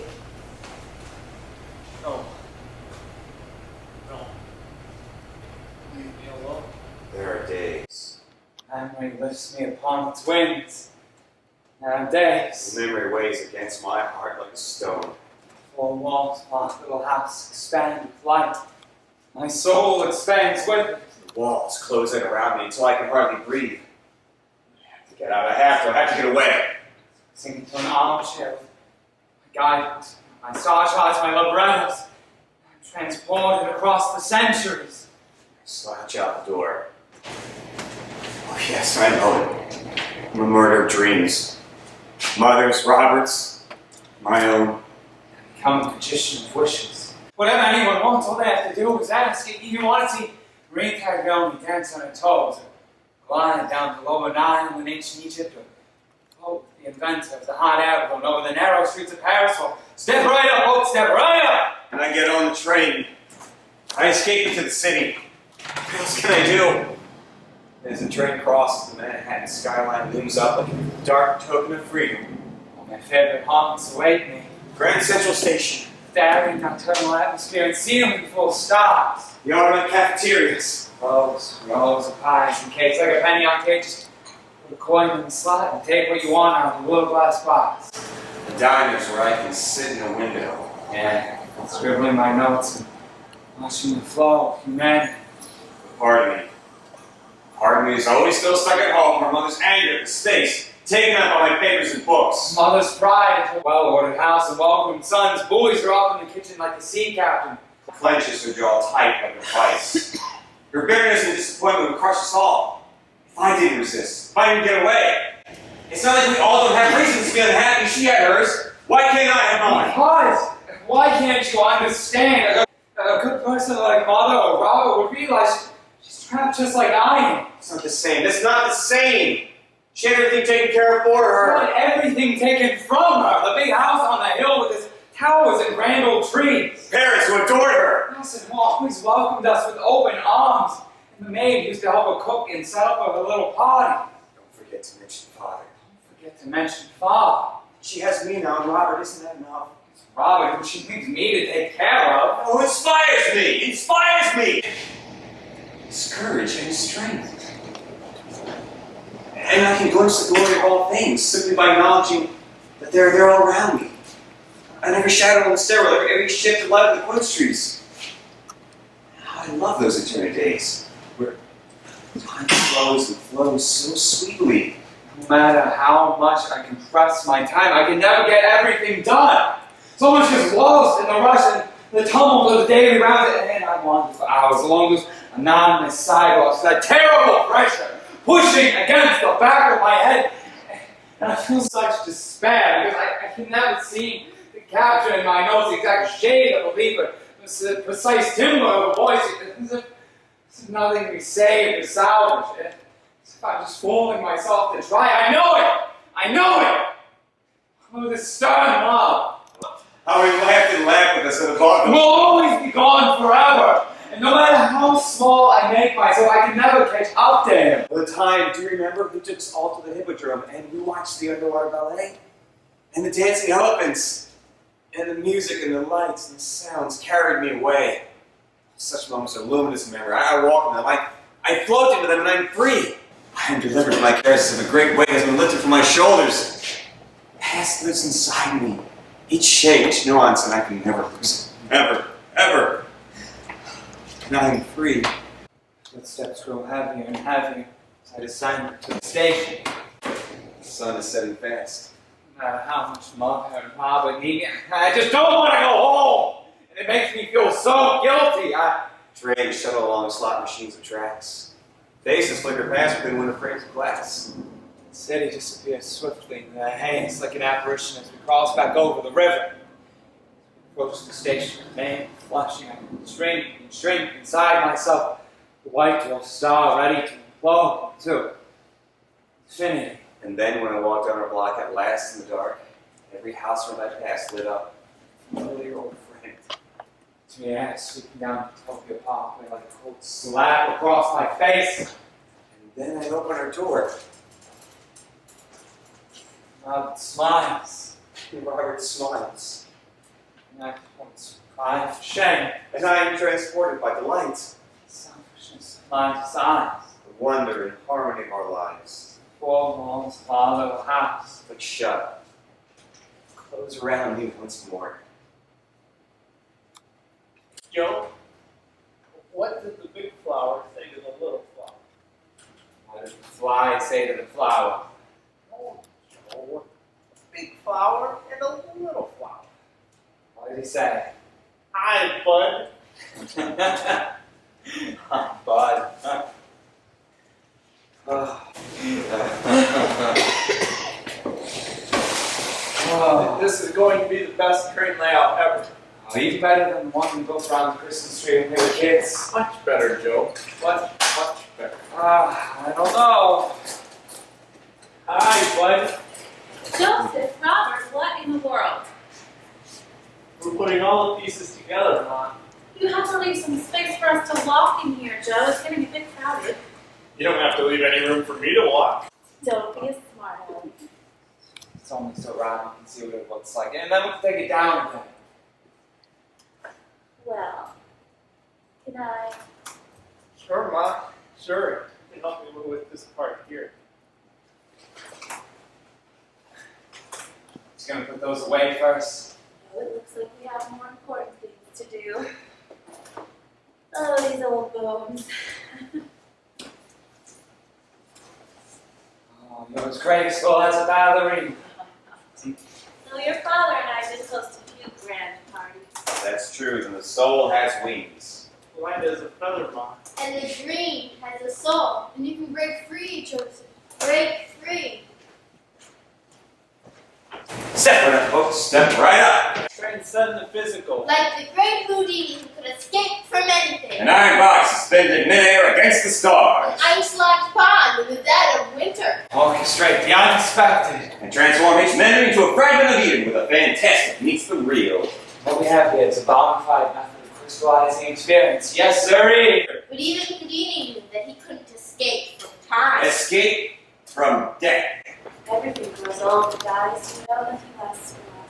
No. No. Leave me alone. There are days. Memory lifts me upon its wings. There are days. The memory weighs against my heart like a stone. Four walls, my little house expand with light. My soul expands with it. The walls close in around me until I can hardly breathe. I have to get out. I have to get away. Sink into an armchair with my guidance, my sarjas, my librettos. I'm transported across the centuries. I slouch out the door. Oh, yes, I know it. I'm a murder of dreams. Mother's, Robert's, my own. I become a magician of wishes. Whatever anyone wants, all they have to do is ask. If you want to see Marie Taglioni dance on her toes, or glide down the lower Nile in ancient Egypt, or float with the inventor of the hot air balloon over the narrow streets of Paris, well, step right up, folks, step right up! And I get on the train. I escape into the city. What else can I do? As the train crosses, the Manhattan skyline looms up like a dark token of freedom. All my favorite haunts await me. Grand Central Station. Staring nocturnal atmosphere and ceiling full of stars. The Ottoman cafeterias. Rows of pies and cakes like a penny arcade. Just put a coin in the slot and take what you want out of the little glass box. The diners where I can sit in a window. Yeah, scribbling my notes and watching the flow of humanity. Part of me is always still stuck at home. Her mother's anger, the space, taken up by my papers and books. Mother's pride into a well-ordered house and welcome sons. Boys are off in the kitchen like a sea captain. Clenches her jaw tight like a vice. Her bitterness and disappointment would crush us all. If I didn't resist, if I didn't get away. It's not like we all don't have reasons to be unhappy. She had hers. Why can't I have mine? Because, why can't you understand? A good person like Mother or Robert would realize she's trapped just like I am. It's not the same. That's not the same. She had everything taken care of for her. She had everything taken from her. The big house on the hill with its towers and grand old trees. Parents who adored her. Yes, and who always welcomed us with open arms. And the maid used to help her cook and set up a little party. Don't forget to mention Father. Don't forget to mention Father. She has me now, and Robert, isn't that enough? It's Robert, who she needs me to take care of. Oh, inspires me! Inspires me! His courage and his strength. And I can glimpse the glory of all things simply by acknowledging that they're all around me. And every shadow on the stairwell, every shift of light of the quince trees. I love those eternal days where time flows and flows so sweetly. No matter how much I compress my time, I can never get everything done. So much gets lost in the rush and the tumult of the daily rounds, and I wander for hours along those anonymous sidewalks, that terrible pressure pushing against the back of my head. And I feel such despair because I can never seem to capture in my notes the exact shade of belief or the precise timbre of a voice. As if nothing can be saved or salvaged. As if I'm just fooling myself to try. I know it! I know it! Oh, this stern love. How he laughed and laughed with us at the bottom. Will always be gone forever. And no matter how small I make myself, I can never catch up to him. The time, do you remember? He took us all to the Hippodrome and we watched the underwater ballet. And the dancing elephants. And the music and the lights and the sounds carried me away. Such moments are luminous in memory. I walk in them. I float into them and I'm free. I am delivered from my cares as a great weight has been lifted from my shoulders. Past lives inside me. Each shade, each nuance, and I can never lose it. Never, ever. And I am free. Footsteps grow heavier and heavier as I descend to the station. The sun is setting fast. No matter how much mother and father need me, I just don't want to go home. And it makes me feel so guilty. Trains shuttle along slot machines of tracks. Faces flicker past within window frames of glass. The city disappears swiftly in the haze like an apparition as we cross back over the river. Approach the station, man, flushing, I shrink inside myself. The white dwarf star ready to implode to infinity. And then when I walked down our block at last in the dark, every house where I passed lit up. Familiar old friend. To me, I sweeping down the Tokyo Parkway like a cold slap across my face. And then I opened our door. Robert smiles. Robert smiles. And I cry for shame. And I am transported by delight. Selfishness blinds his eyes. The wonder and harmony of our lives. Four walls follow the house. But shut. Close around me once more. Joe, what did the big flower say to the little flower? What did the fly say to the flower? Oh, Joe, a big flower and a little flower. What did he say? Hi, bud. Bud. Oh. This is going to be the best train layout ever. Oh, even better than the one we built around the Christmas tree when we were kids. Much better, Joe. Much better. I don't know. Hi, bud. Joseph, Robert, what in the world? We're putting all the pieces together, Mom. You have to leave some space for us to walk in here, Joe. It's going to be a bit crowded. You don't have to leave any room for me to walk. Don't be a smart aleck. It's only so round you can see what it looks like. And then we can take it down again. Well, can I? Sure, Ma. Sure. You can help me with this part here. Just gonna put those away first. Oh, it looks like we have more important things to do. Oh, these old bones. Oh, you're as graceful as a ballerina. So your father and I just hosted a few grand parties. That's true, and the soul has wings. Light as a feather, Ma. And the dream has a soul, and you can break free, Joseph. Break free. Step right up, folks. Step right up. Transcend the physical. Like the great Houdini who could escape from anything. An iron box suspended in midair against the stars. An ice-locked pond in the dead of winter. Orchestrate the unexpected. And transform each memory into a fragment of Eden with a fantastic meets the real. What we have here is a bona fide method of crystallizing experience. Yes, sirree. But even Houdini knew that he couldn't escape from time. Escape from death. Everything grows old and dies, you know, nothing lasts forever.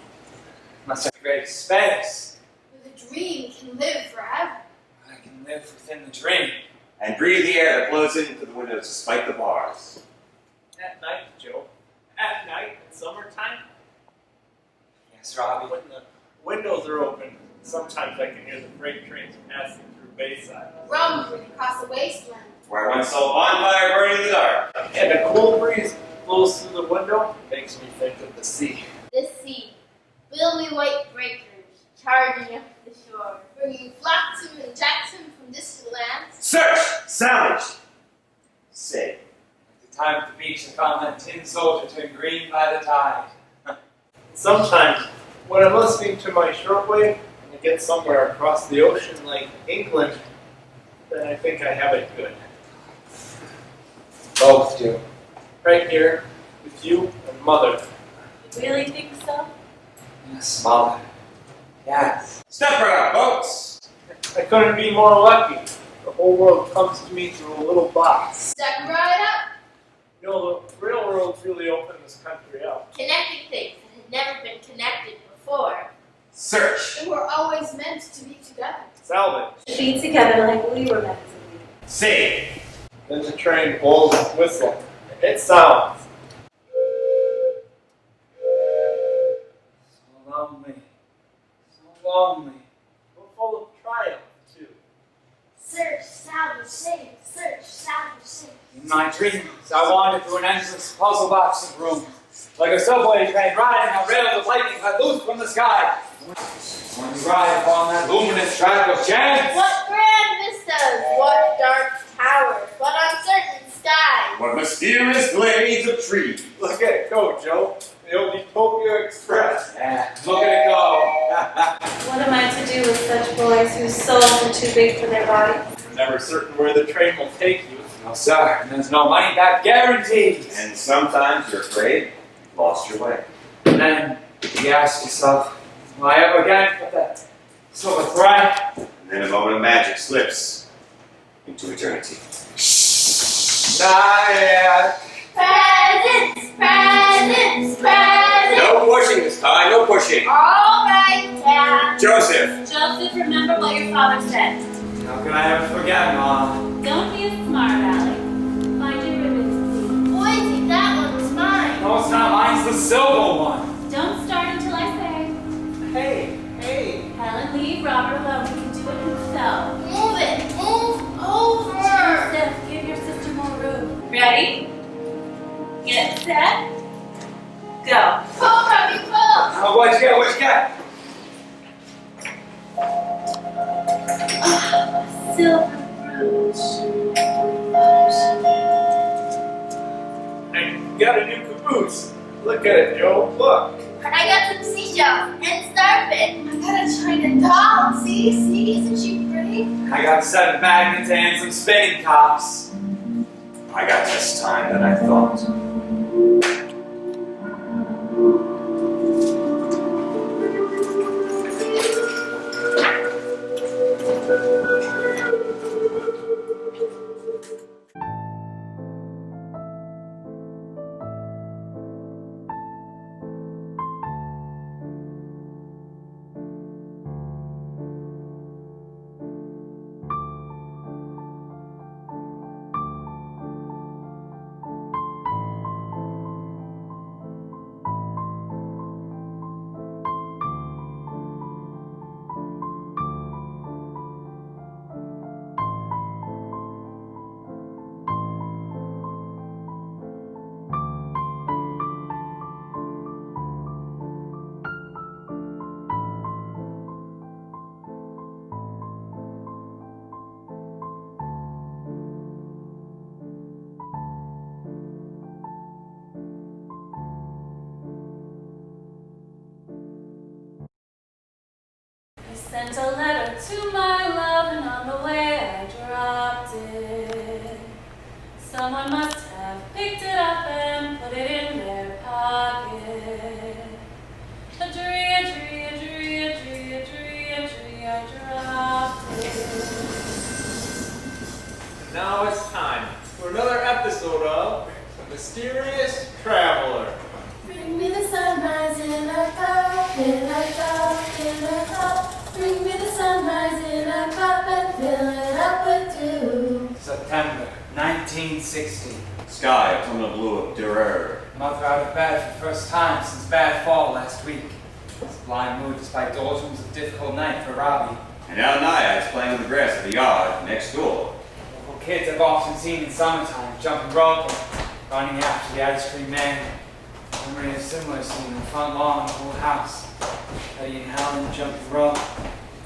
Must have great space. The dream can live forever. I can live within the dream. And breathe the air that blows into the windows despite the bars. At night, Joe. At night in summertime, Yes, Robbie. when the windows are open, sometimes I can hear the freight trains passing through Bayside. Rumbling across the wasteland. Where I once saw a bonfire burning in the dark. And a cool breeze blows through the window, makes me think of the sea. The sea. Billowy white breakers charging up the shore, bringing flotsam and jetsam from distant lands. Search! Salvage! Save. At the time at the beach, I found that tin soldier turned green by the tide. Sometimes, when I'm listening to my shortwave and I get somewhere across the ocean like England, then I think I have it good. Both do. Right here, with you and Mother. You really think so? Yes, Mother. Yes. Step right up, folks! I couldn't be more lucky. The whole world comes to me through a little box. Step right up. You know, the railroads really opened this country up. Connecting things that had never been connected before. Search! And were always meant to be together. Salvage. Be together like we were meant to be. Save! Then the train blows its whistle. It sounds. So lonely. So lonely. But full of triumph, too. Search, salvage, save. Search, salvage, save. In my dreams, I wandered through an endless puzzle box of rooms. Like a subway train riding on rails of lightning cut loose from the sky. When we ride upon that luminous track of chance. What grand vistas, what dark towers, what uncertain skies. What mysterious glades of trees. Look at it go, Joe. The old Utopia Express. Yeah, look at it go. What am I to do with such boys whose souls are too big for their bodies? You're never certain where the train will take you. No, sir. And there's no money back guarantees. And sometimes you're afraid you've lost your way. And then you ask yourself, will I ever again put that silver thread? And then a moment of magic slips into eternity. Not yet. Presents, presents, presents. No pushing this time, no pushing. All right, Dad. Joseph! Joseph, remember what your father said. How can I ever forget, Mom? Don't be a smart aleck. Find your ribbons, Boise, that one was mine. No, it's not. Mine's the silver one. please. Don't start until I say. Hey. Helen, leave Robert alone. He can do it himself. Move it, move over. Joseph, give your sister more room. Ready? Get set. Go. Pull, Robbie, pull. Oh, what'd you get? What'd you get? Silver brooch. I got a new caboose. Look at it, Joe. Look. I got some seashells and starfish. I got a China doll. See, isn't she pretty? I got 7 magnets and some spinning tops. I got less time than I thought. I sent a letter to my love, and on the way I dropped it. Someone must have picked it up and put it in their pocket. A tree, I dropped it. episode of The Mysterious Traveler. Bring me the sunrise in a cup, in a cup, in a cup. Bring me the sunrise in a cup and fill it up with dew. September 1960. Sky, autumnal blue of Durer. Mother out of bed for the first time since bad fall last week. Sublime mood despite doldrums of difficult night for Robbie. And now Naiads playing on the grass of the yard next door. Local kids I've often seen in summertime, jumping rope or running after the ice cream man. Memory of a similar scene in the front lawn of the old house. Eddie and Helen jumping rope.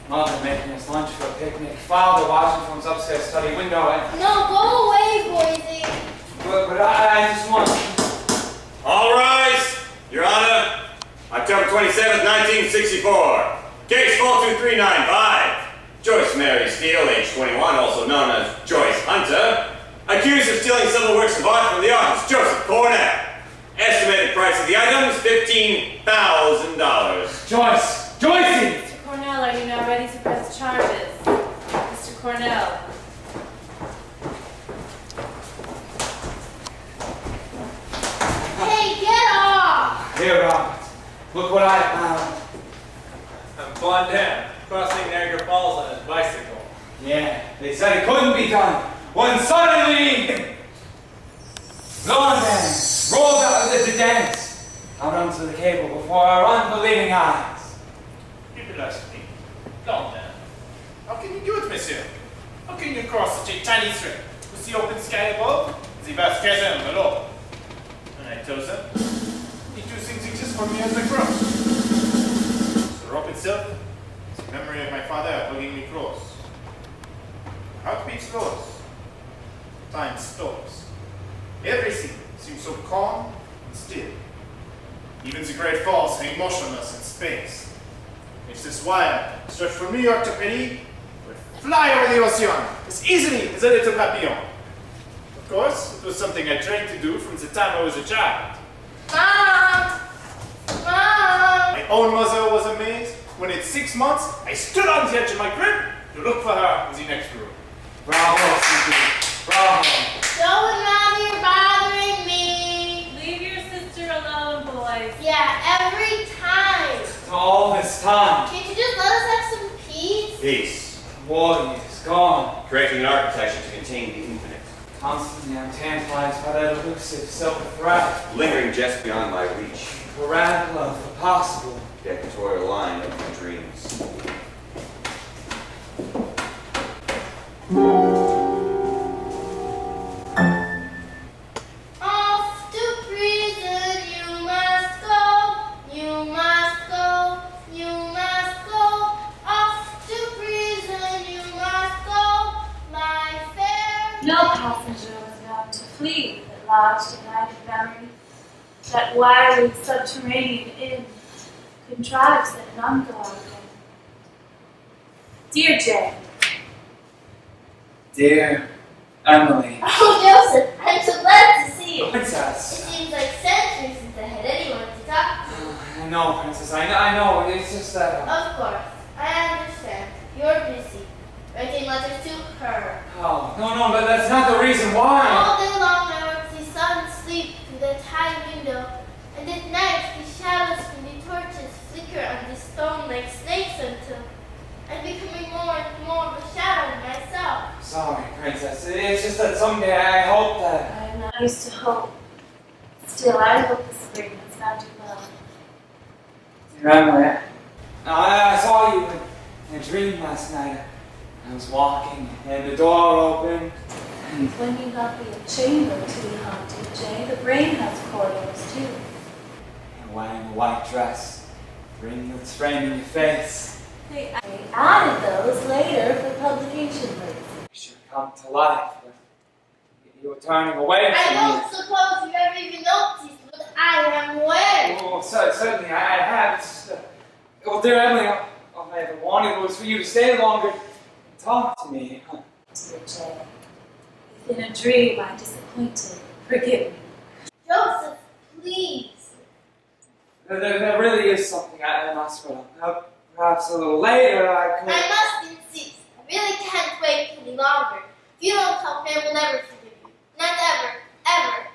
Mother making us lunch for a picnic. Father watching from his upstairs study window. And No, go away, Boise. but I just want. All rise, Your Honor. October 27th, 1964. Case 42395. Joyce Mary Steele, age 21, also known as Joyce Hunter, accused of stealing several works of art from the artist Joseph Cornell. Estimated price of the items, $15,000. Joyce! Joycey! Mr. Cornell, are you now ready to press charges? Mr. Cornell. Hey, get off! Here, Robert. Look what I found. I'm Blondin, crossing Niagara Falls on his bicycle. Yeah, they said it couldn't be done. When suddenly, Blondin rolled out of the dance, out onto the cable before our unbelieving eyes. People ask me, Blondin, how can you do it, monsieur? How can you cross such a tiny strip with the open sky above and the vast chasm below? And I told them, the two things exist for me as I cross. The rope itself is the memory of my father hugging me close. My heart beats slows. Time stops. Everything seems so calm and still. Even the great falls hang motionless in space. If this wire stretched from New York to Paris, it would fly over the ocean as easily as a little papillon. Of course, it was something I trained to do from the time I was a child. Mom! Mom! My own mother was amazed when at 6 months I stood on the edge of my crib to look for her in the next room. Bravo, CD. Bravo. Joe and Mommy are bothering me. Leave your sister alone, boys. Yeah, every time. All this time, Can't you just let us have some peace? Peace. warriors gone. Creating an architecture to contain the infinite. Constantly I'm tantalized by that elusive silver thread. Lingering just beyond my reach. The radical of the possible. The equatorial line of my dreams. Off to prison you must go. You must go. You must go. Off to prison you must go. My fair. No passenger was known to flee that lodged in night of memory. That wily subterranean inn contrives that none go out again. Dear Jane, Dear Emily. Oh, Joseph, I'm so glad to see you. It Princess. seems like centuries since I had anyone to talk to. I know, Princess. I know. It's just that. Of course, I understand. You're busy. Writing letters to her. Oh, no, but that's not the reason why. All day long I watch the sun sleep through that high window, and at night the shadows from the torches flicker on the stone like snakes until I'm becoming more and more of a shadow myself. Sorry, Princess. It's just that someday I hope that. I am not used to hope. Still, I hope the spring has found you well. Dear Emily, I saw you in a dream last night. I was walking, and the door opened. And When you got me a chamber to be haunted, Jay, the brain has corridors too. you're wearing a white dress, ringlets framing your face. They added those later for publication purposes. You should come to life, but you were turning away I from me. don't suppose you ever even noticed what I am wearing. Oh, certainly I have. It's just, well, dear Emily, all I ever wanted was for you to stay longer and talk to me. Dear Jay, if in a dream I disappointed, forgive me. Joseph, please. There really is something I must put up. Perhaps a little later I could. I must insist. I really can't wait any longer. If you don't help me, I will never forgive you. Not ever. Ever.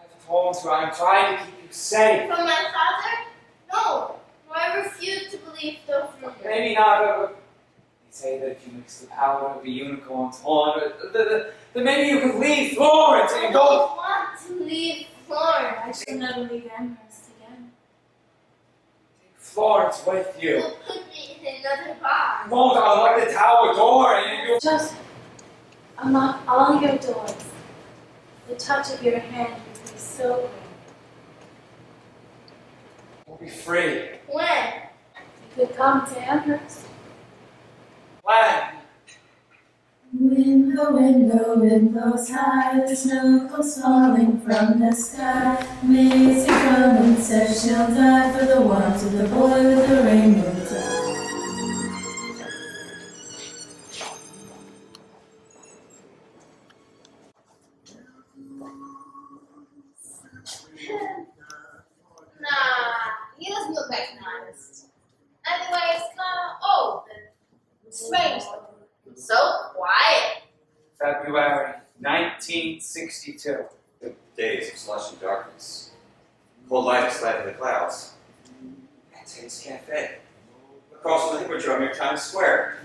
I've told you I'm trying to keep you safe. From my father? No. No, I refuse to believe those rumors. Maybe not, but they say that if you mix the powder of a unicorn's horn, then maybe you could leave Florence I and don't go. want to leave Florence. I shall never leave Amherst again. Take Florence with you. You'll put me in another box. You won't unlock the tower door and you'll. Joseph, unlock all your doors. The touch of your hand would be so great. We'll be free. When? You could come to Amherst. When? Wind blows high, the snow comes falling from the sky. Maisie Drummond says she'll die for the want of the boy with the rainbow tie. Nah, he doesn't look like an artist. Anyway, it's kind of old and strange looking. So quiet. February 1962. The days of slush and darkness. Cold light is light in the clouds. Mantate's Cafe. Across from the Hippodrome near Times Square.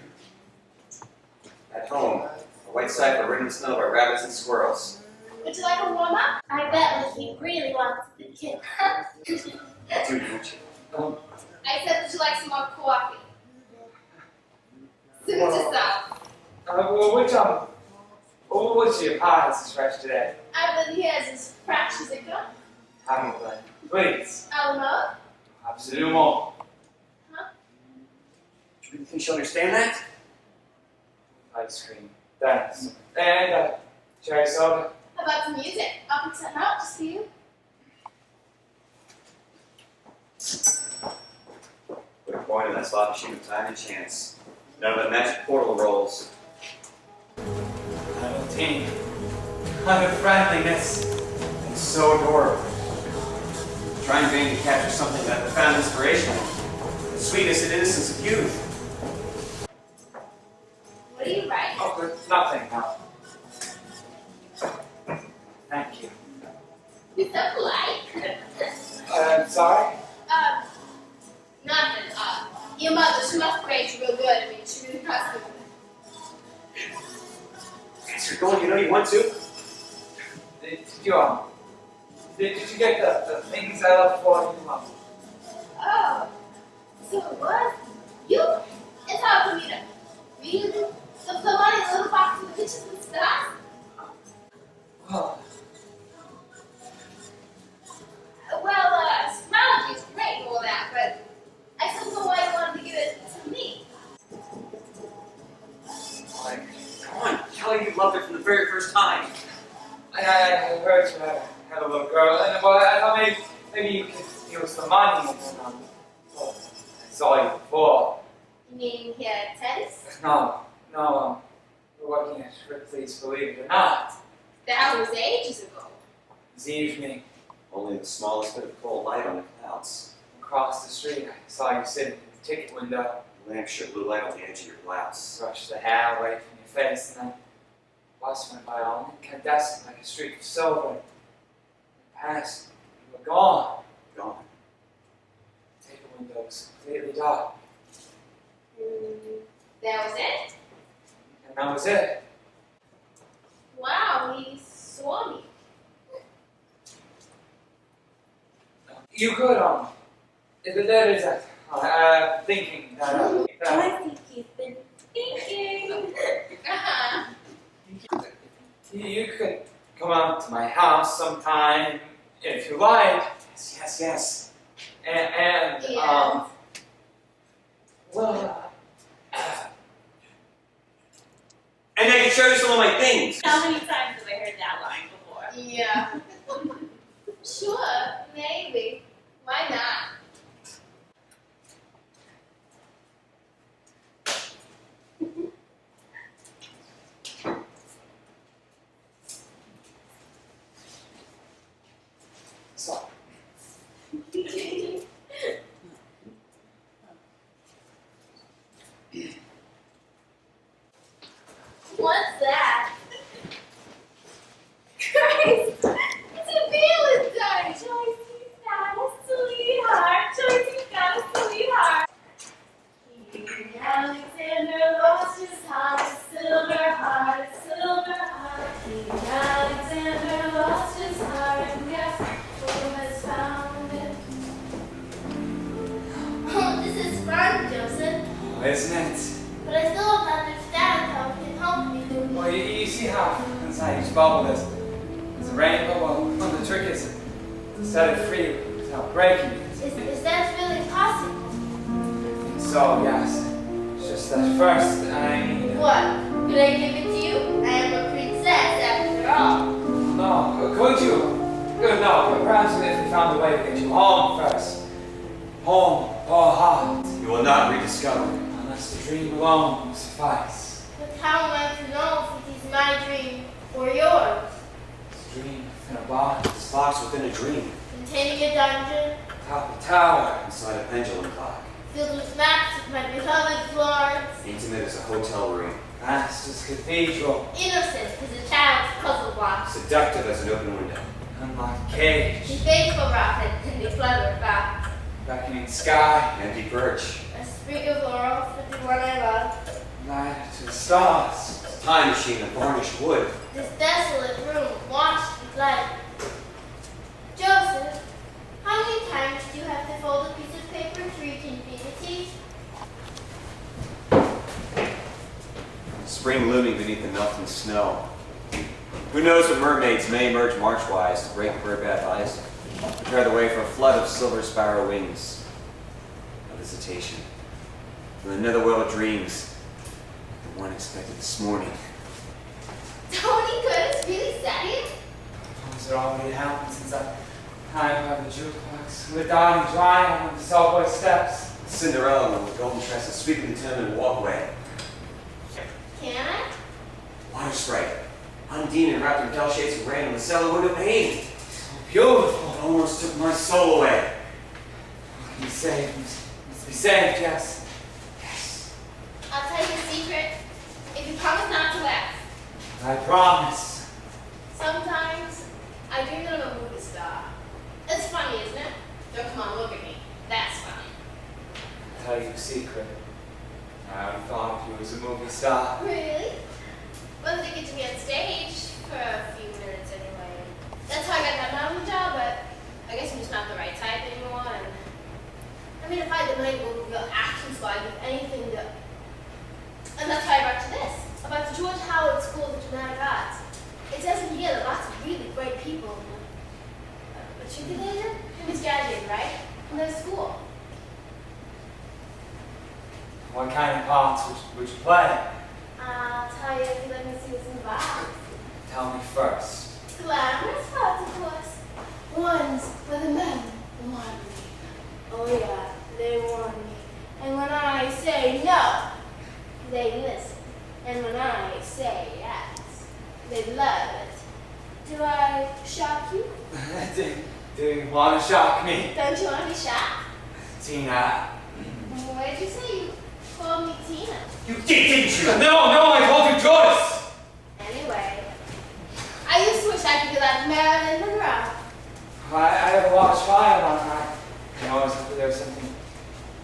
At home, a white cipher written in snow by rabbits and squirrels. Would you like a warm-up? I bet like he really wants to kid. Do don't you? I said, would you like some more coffee? Suit yourself. What's your pie is fresh today? I bet he has as fresh as it comes. Hamilton, please. Alamo? Absolument. Huh? Do you really think she'll understand that? Ice cream. Thanks. And cherry soda. How about some music? I'll put something out just for you. Put a coin in that slot machine of time and chance. None of the magic portal rolls. I have a team. I have friendliness. It's so adorable. Try in vain to capture something that the found inspiration. The sweetness and innocence of youth. What are you writing? Oh, there's nothing now. Thank you. You're so polite. Sorry? Nothing. Your mother, she must have raised you real good. I mean, she really must have. Yes, you're going, you know you want to. Did you get the things I left for you, Mom? Oh, so it was you? It's hard for me to read the money in the little box with the pictures and stuff. Oh, Well, astrology is great and all that, but I still don't know why you wanted to give it to me. Like, come on, Kelly, you loved it from the very first time. I heard you had a little girl, and well, I thought maybe you could use the money. Well, I saw you before. You mean here at tennis? No, we're working at Ripley's, believe it or not. That was ages ago. This evening, Only the smallest bit of cold light on the clouds. across the street, I saw you sitting in the ticket window. The lamp shed blue light on the edge of your blouse. Brushed the hair away from your face, and then the bus went by all incandescent like a streak of silver. And past, you were gone. Gone. The ticket window was completely dark, That was it? and that was it. Wow, he saw me. You could, that is thinking that, I think he's been thinking. you could come out to my house sometime if you like. Yes. And Yeah. well, And I can show you some of my things. How many times have I heard that line before? Yeah. Sure, maybe. Why not? so, What's that? Christ! isn't it? But I still don't understand how it can help me do it. Well, you see how inside each bubble there's a rainbow? Well, the trick is to set it free without breaking it. Is that really possible? So, yes. It's just that first I need... What? Could I give it to you? I am a princess after all. No, could you? Good, no, but perhaps if we found a way to get you home first. Home, or heart. You will not rediscover. Unless the dream alone will suffice. But how am I to know if it is my dream or yours? It's a dream within a box. This box within a dream. Containing a dungeon, Top of a tower. Inside a pendulum clock. filled with maps of my beloved Florence. Intimate as a hotel room. Vast as cathedral. Innocent as a child's puzzle box. Seductive as an open window. Unlocked cage. The faithful rocket and the clever fox. Beckoning sky. Empty perch. A sprig of laurel for the one I love. Light to the stars. A time machine of varnished wood. This desolate room washed with light. Joseph, how many times did you have to fold a piece of paper to reach infinity? Spring looming beneath the melting snow. Who knows what mermaids may emerge marchwise to break birdbath ice, prepare the way for a flood of silver sparrow wings. A visitation from another world of dreams, the one expected this morning. Tony Curtis really said it? Has it already happened since that time by the jukebox? With Donnie drying on the subway steps. Cinderella with golden tresses sweeping the tenement walkway. Can I? Water sprite. Undine wrapped in bell shades of rain on the cellar window pane. So beautiful. It almost took my soul away. What can you say? Must be saved, yes. Yes. I'll tell you a secret if you promise not to laugh. I promise. Sometimes I dream that I'm a movie star. It's funny, isn't it? Don't come on, look at me. That's funny. I'll tell you a secret. I already thought of you as a movie star. Really? Well, they get to be on stage for a few minutes anyway. That's how I got that modeling job, but I guess I'm just not the right type anymore. And I mean, if I had the money to go to action school, I'd give anything to. And that's why I brought you this about the George Howard School of Dramatic Arts. It says in here that lots of really great people. Matriculated? He was graduated, right? From their school. What kind of parts would you play? I'll tell you if you let me see what's in the box. Tell me first. Glamorous parts, of course. Ones where the men want me. Oh yeah, they want me. And when I say no, they listen. And when I say yes, they love it. Do I shock you? Do you want to shock me? Don't you want to be shocked? Tina. What did you say? You called me Tina. You did, didn't you? No, I told you Joyce! Anyway, I used to wish I could be like Marilyn Monroe. I have a watch file on her. I always thought there was something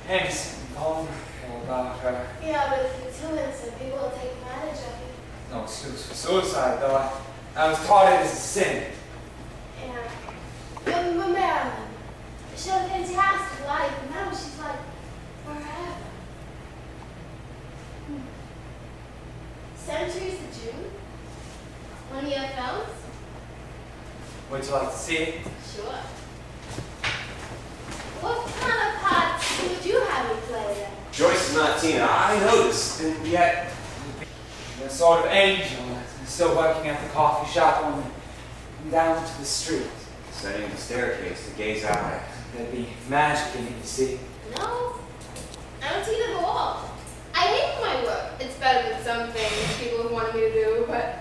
innocent and vulnerable about her. Yeah, but if you're too innocent, people will take advantage of you. No excuse for suicide, though. I was taught it as a sin. Yeah. But Marilyn, she had a fantastic life, and now she's like forever. Centuries of June? One of your films? Would you like to see it? Sure. What kind of parts would you have me play then? Joyce is not Tina. I noticed, and yet You're a sort of angel, still working at the coffee shop on the, down to the street. setting the staircase to gaze out. There'd be magic in it, you see. No, I don't see it at all. I hate my work. It's better than some things people have wanted me to do, but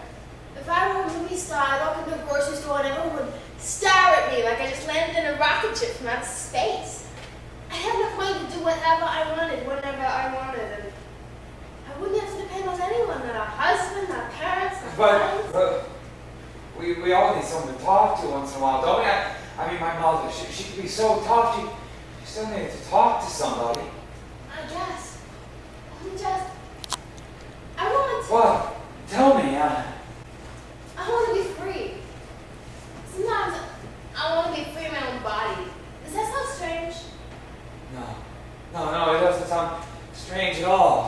if I were a movie star, I'd walk into a grocery store and everyone would stare at me like I just landed in a rocket ship from outer space. I had enough money to do whatever I wanted, whenever I wanted, and I wouldn't have to depend on anyone, not a husband, not parents, not friends. But we all need someone to talk to once in a while, don't we? I mean, my mother, she could be so tough, she still needed to talk to somebody. I guess. I want to. What? Tell me, I want to be free. Sometimes I want to be free in my own body. Does that sound strange? No, it doesn't sound strange at all.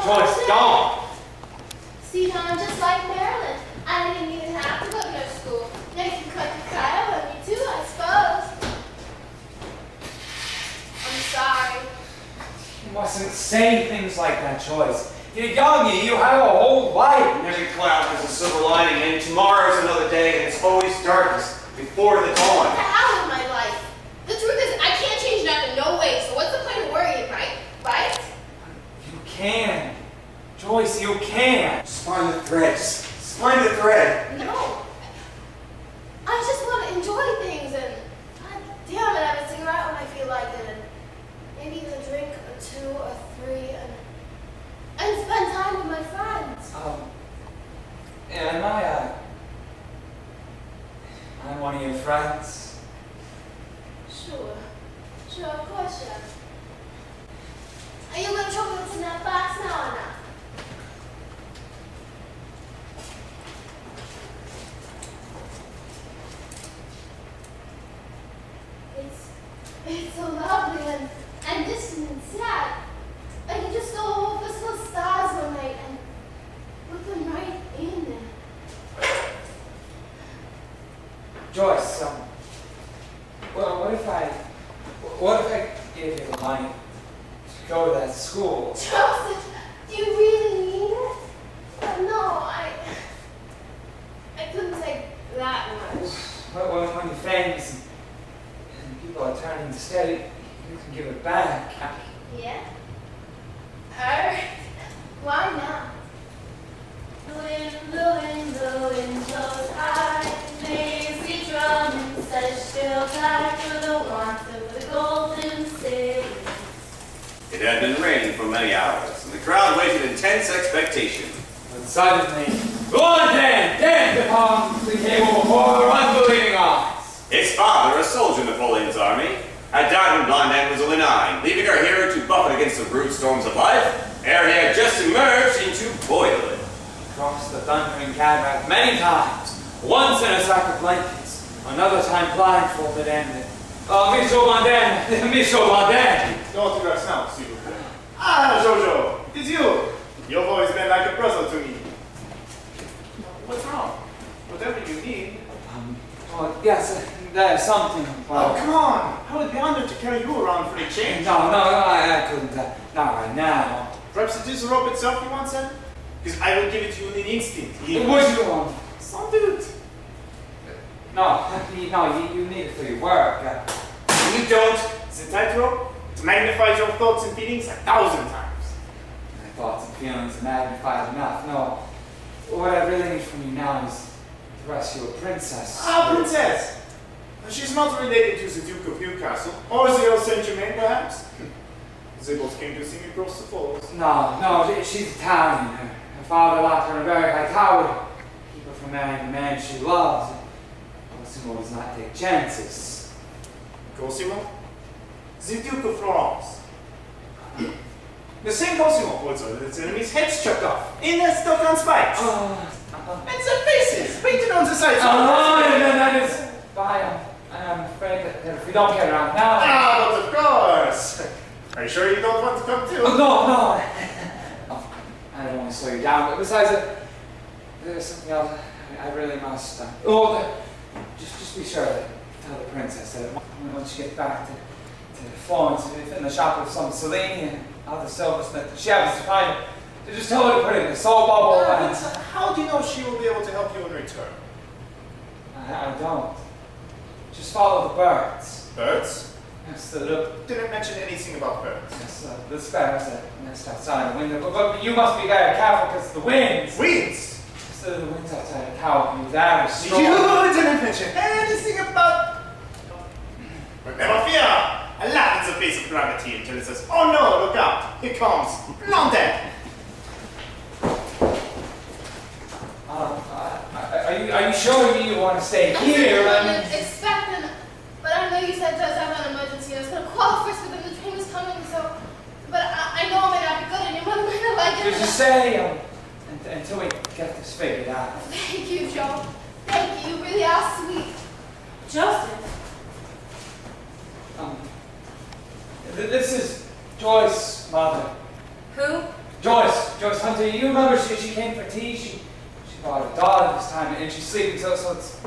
Joyce, don't! See, now I'm just like Marilyn. I didn't even have to go to nurse school. They can cut the Kyle and me too, I suppose. I'm sorry. You mustn't say things like that, Joyce. You're young, you have a whole life. And every cloud has a silver lining, and tomorrow's another day, and it's always darkest before the What dawn. the hell with my life? The truth is, I can't change that in no way, so what's the point of worrying, right? Right? You can. Joyce, you can. Just find the threads. Just find the thread. No. I just want to enjoy things and, God damn it, have a cigarette when I feel like it, and maybe even a drink or two or three, and spend time with my friends. Am I'm one of your friends. Sure, of course you are. Are you gonna try what's in that box now or not? It's so lovely and distant and sad. I can just go over physical stars one night and put them right in there. Joyce, well, what if I gave you the money to go to that school? Joseph, do you really mean it? No, I couldn't take that much. When you're famous and people are turning to steady, you can give it back. Yeah? Alright. Why not? The wind blows high, Maisie drumming says she'll die for the warmth of the golden city. It had been raining for many hours, and the crowd waited in tense expectation. But suddenly, Blondin danced upon the table before her unbelieving eyes. His father, a soldier in Napoleon's army, had died when Blondin was only 9, leaving our hero to buffet against the rude storms of life, ere he had just emerged into boyhood. Crossed the thundering cataract many times, once in a sack of blankets, another time blindfolded and... Monsieur Blondin! Monsieur Blondin! Don't rush now, s'il vous plaît. Ah, Jojo, it is you. You've always been like a brother to me. What's wrong? Whatever you need. Yes, there's something. Oh, come on. I would be honored to carry you around for a change. No, I couldn't. Not right now. Perhaps it is the rope itself you want, son? Because I will give it to you in an instant. What do you want? Some dude. No, you need it for your work. You don't. The tightrope, it magnifies your thoughts and feelings 1,000 times. My thoughts and feelings are magnified enough. No, what I really need from you now is to rescue a princess. Ah, princess! She's not related to the Duke of Newcastle, or the Earl Saint Germain, perhaps. They both came to see me across the falls. No, she's Italian. Her father locked her in a very high tower to keep her from marrying the man she loves. Cosimo does not take chances. Cosimo? The Duke of Florence. The same Cosimo who had his enemy's heads chopped off, in a stock on spikes. And their faces painted on the sides. That is fine. I'm afraid that if we don't get around now... Ah, but of course! Are you sure you don't want to come too? No. I don't want to slow you down, but besides, there's something else I really must... just be sure to tell the princess that once she gets back to Florence, if in the shop of some Cellini and other silversmith, she happens to find it, to just tell her to put it in a soap bubble and... How do you know she will be able to help you in return? I don't. Just follow the birds. Birds? Yes, the little... Didn't mention anything about birds. Yes, the sparrows that nest outside the window. But you must be very careful because the winds... Winds? So the winds outside the tower can be very strong. You didn't mention anything about... But never fear! I laugh in the face of gravity until it says, oh no, look out! Here comes Blondin! Are you sure you want to stay here? I didn't expect them, but I know you said does have an emergency. I was going to call first, but then the train was coming, so... But I know it may not be good, and your mother might not like it. Just stay until we get this figured out. Thank you, Joe. Thank you. You really are sweet. Joseph, This is Joyce's mother. who? Joyce, do you remember she came for tea? She brought a dog this time, and she's sleeping, so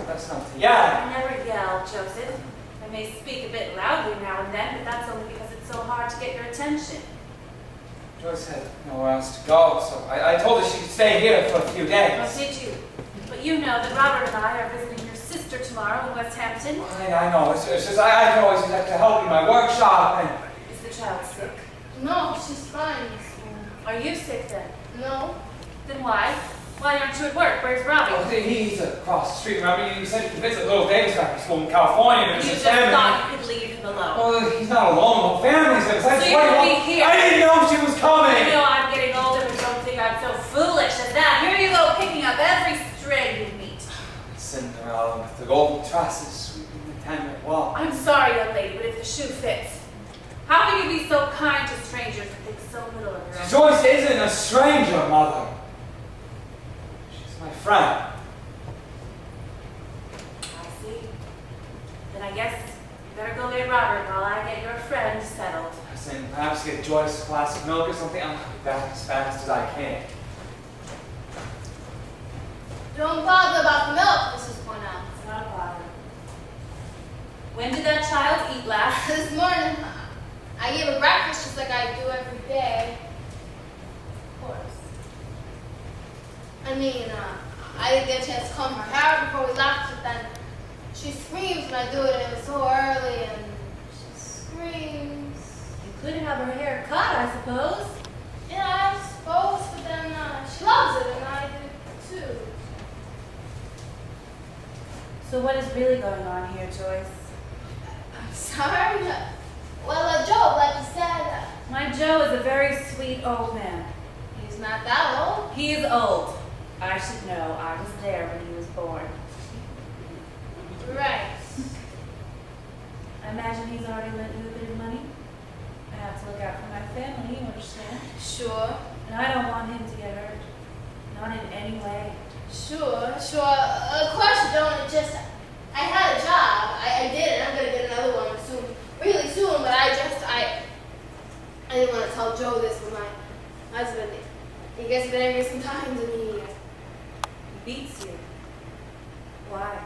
that's not to yell. I never yell, Joseph. I may speak a bit loudly now and then, but that's only because it's so hard to get your attention. Joyce had nowhere else to go, so I told her she could stay here for a few days. Oh, did you? But you know that Robert and I are visiting your sister tomorrow in West Hampton. I know. It's just I can always have to help in my workshop. And Is the child sick? No, she's fine. Are you sick then? No. Then why? Why aren't you at work? Where's Robbie? oh, he's across the street. Remember, you said he could visit little Davis after school in California. You just thought you could leave him alone. Well, he's not alone. The family's there. Besides, So you would be here. I didn't know she was coming. I know I'm getting older, but don't think I'm so foolish as that. Here you go, picking up every stray you meet. Cinderella with the golden tresses sweeping the tender wall. I'm sorry, young lady, but if the shoe fits, how can you be so kind to strangers and think so little of your own? Joyce isn't a stranger, Mother. She's my friend. I see. Then I guess you better go get Robert while I get your friend settled. I was saying perhaps get Joyce a glass of milk or something. I'll be back as fast as I can. Don't bother about the milk, Mrs. Cornell. It's not a bother. When did that child eat last? This morning, I gave her breakfast just like I do every day. Of course. I mean, I didn't get a chance to comb her hair before we left, but then she screams when I do it, and it was so early, and she screams. You could have her hair cut, I suppose. Yeah, I suppose, but then she loves it, and I do too. So what is really going on here, Joyce? I'm sorry. Well, Joe, like you said, My Joe is a very sweet old man. he's not that old. He is old. I should know. I was there when he was born. Right. I imagine he's already lent you a bit of money. I have to look out for my family, you understand? Sure. And I don't want him to get hurt. Not in any way. Sure. Of course you don't. It just, I had a job. I did it. I'm gonna get another one soon, really soon. But I didn't want to tell Joe this, but my husband, he gets a bit angry sometimes, and He beats you. Why?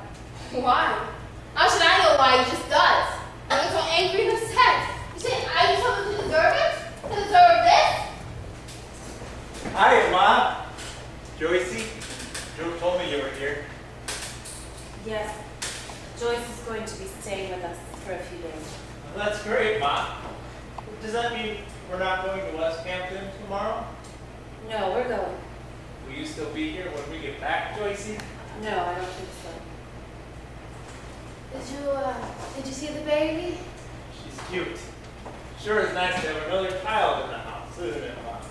why? How should I know why? He just does. I'm so angry and upset. You say I do something to deserve it? To deserve this? Hi, Mom. Joycey, Joe told me you were here. Yes. Joyce is going to be staying with us for a few days. Well, that's great, Mom. Does that mean we're not going to West Hampton tomorrow? No, we're going. Will you still be here when we get back, Joycey? No, I don't think so. Did you see the baby? She's cute. Sure is nice to have another child in the house, isn't it, Mom?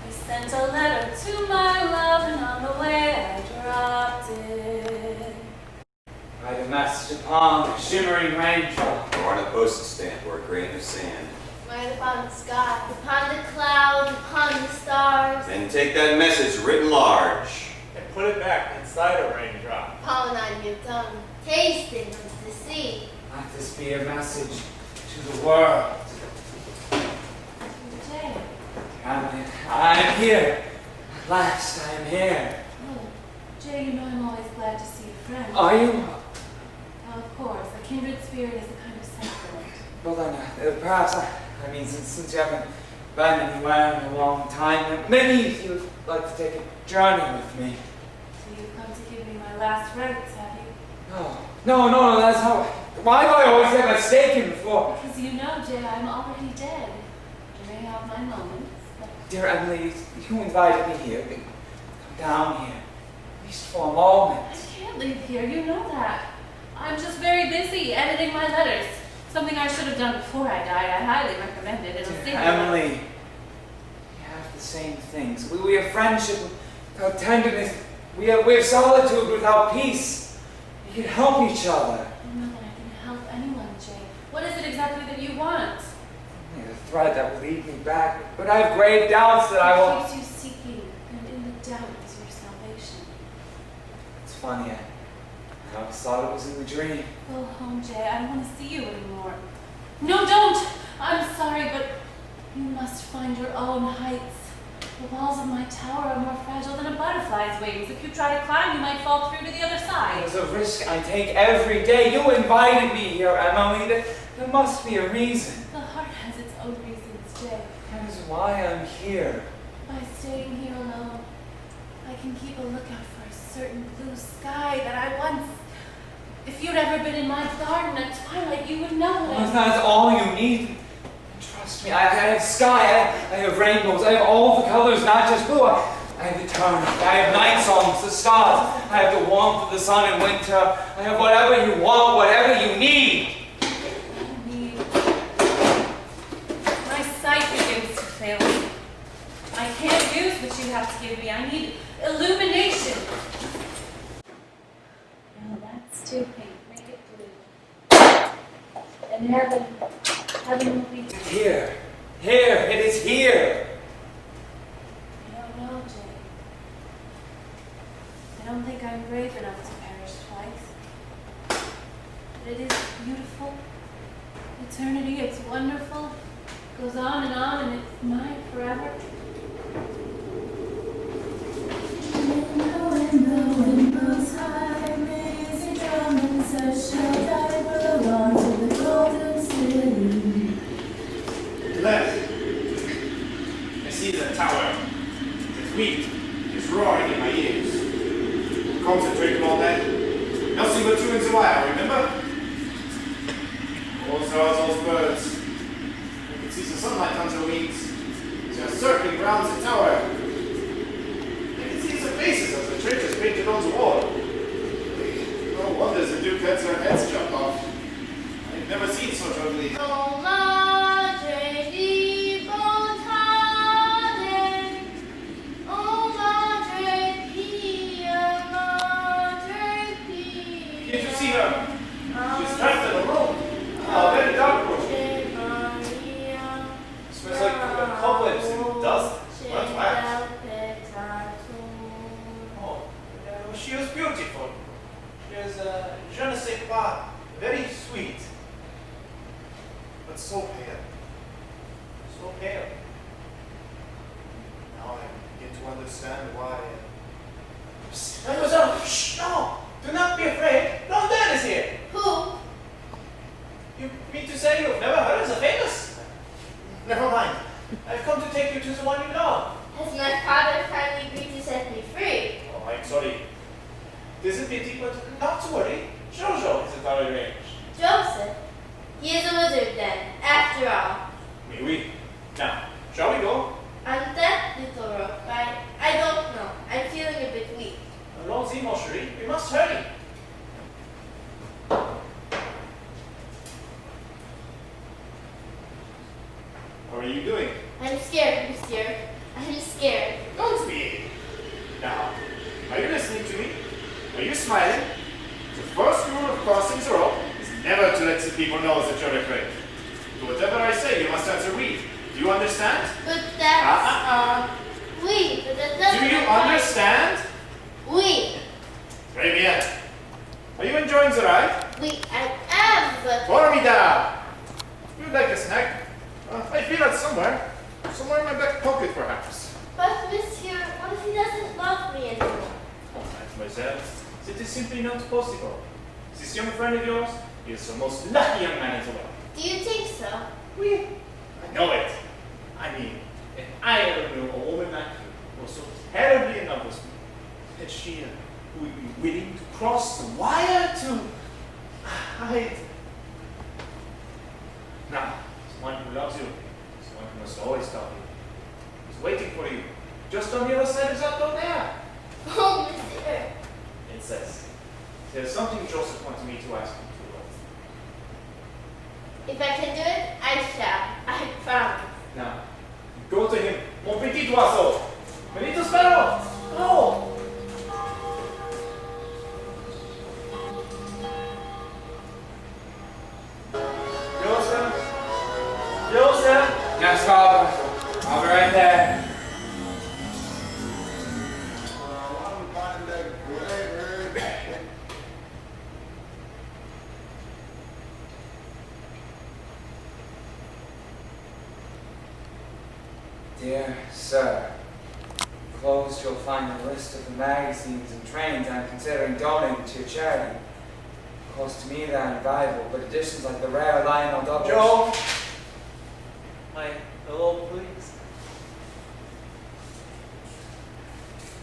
I sent a letter to my love, and on the way I dropped it. Write a message upon the shimmering raindrop. Or on a postage stamp or a grain of sand. Right upon the sky, upon the clouds, upon the stars. Then take that message written large. And put it back inside a raindrop. Upon on your tongue, tasting of the sea. Let this be a message to the world. Jay. I'm here. At last, I am here. Oh, Jay, you know I'm always glad to see a friend. Are you? Of course, a kindred spirit is a kind of sacrament. Well then, perhaps, since you haven't been anywhere in a long time, maybe you'd like to take a journey with me. So you've come to give me my last rites, have you? No, that's how. Why do I always get mistaken before? Because you know, Jay, I'm already dead. I may have my moments, but Dear Emily, you invited me here. Come down here. At least for a moment. I can't leave here, you know that. I'm just very busy editing my letters. Something I should have done before I died. I highly recommend it. It'll save Emily, we have the same things. We have friendship without tenderness. We have solitude without peace. We can help each other. I don't know that I can help anyone, Jay. What is it exactly that you want? Only the thread that will lead me back. But I have grave doubts that I will. What keeps you seeking, and in the doubt is your salvation. It's funny. I always thought it was in the dream. Go home, Jay. I don't want to see you anymore. No, don't! I'm sorry, but you must find your own heights. The walls of my tower are more fragile than a butterfly's wings. If you try to climb, you might fall through to the other side. It's a risk I take every day. You invited me here, Emily. There must be a reason. The heart has its own reasons, Jay. That is why I'm here. By staying here alone, I can keep a lookout for a certain blue sky that I once... If you'd ever been in my garden at twilight, you would know what If that's all you need, trust me, I have sky, I have rainbows, I have all the colors, not just blue. I have eternity, I have night songs, the stars, I have the warmth of the sun in winter. I have whatever you want, whatever you need. My sight begins to fail me. I can't use what you have to give me. I need illumination. No, that's too pink. Make it blue. And heaven will be Here, it is here. I don't know, Jay. I don't think I'm brave enough to perish twice. But it is beautiful. Eternity, it's wonderful. Goes on and it's mine forever. When the wind blows high, raising drum and such shall die, belong to the golden city. Left. I see the tower. It's weak. It's roaring in my ears. Concentrating on that. Nothing but two in the wire, remember? Those are those birds. You can see the sunlight on their wings. They are circling around the tower. You can see the faces of the traitors painted on the wall. No wonder the Duke had their heads chopped off. I've never seen such ugly. Oh, Madre di Bontade. Oh, Madre Pia, Madre Pia. Can't you see her? She's trapped in a room. Oh, very dark room. Smells like cobwebs and dust. Not wax. Oh, she was beautiful. She was je ne sais quoi, very sweet. But so pale. So pale. Now I begin to understand why. Mademoiselle, shh, no! Do not be afraid. Blondin is here. Who? You mean to say you've never heard of the famous? Never mind. I've come to take you to the one you know. Has my father kindly agreed to set me free? Oh, I'm sorry. It is a pity, but not to worry. Jojo is at our range. Joseph? He is a wizard then, after all. Oui, oui. Now, shall we go? On that little rope, I don't know. I'm feeling a bit weak. Allons-y, mon chéri. We must hurry. What are you doing? I'm scared, monsieur. I'm scared. Don't be. Now, are you listening to me? Are you smiling? The first rule of crossing the rope is never to let the people know that you're afraid. To whatever I say, you must answer oui. Do you understand? But that's, oui, but that doesn't... Do you understand? Oui. Très bien. Are you enjoying the ride? Oui, I am, but... Formidable. You'd like a snack? I feel it somewhere. Somewhere in my back pocket, perhaps. But, monsieur, what if he doesn't love me anymore? Mademoiselle, it is simply not possible. This young friend of yours is the most lucky young man in the world. Do you think so? Oui. I know it. I mean, if I ever knew a woman like you who was so terribly in love with me, that she would be willing to cross the wire to hide. Now, someone who loves you, someone who must always love you, is waiting for you, just on the other side of that door there. Oh, monsieur. Princess, there's something Joseph wanted me to ask you to do. If I can do it, I shall. I promise. Now, go to him, mon petit oiseau, my little sparrow. Go. Joseph. Joseph. Yes, Father. I'll be right there. Dear sir, enclosed, you'll find a list of the magazines and trains I'm considering donating to your charity. Of course, to me they're invaluable, but editions like the rare Lionel double. Joe, my hello, please.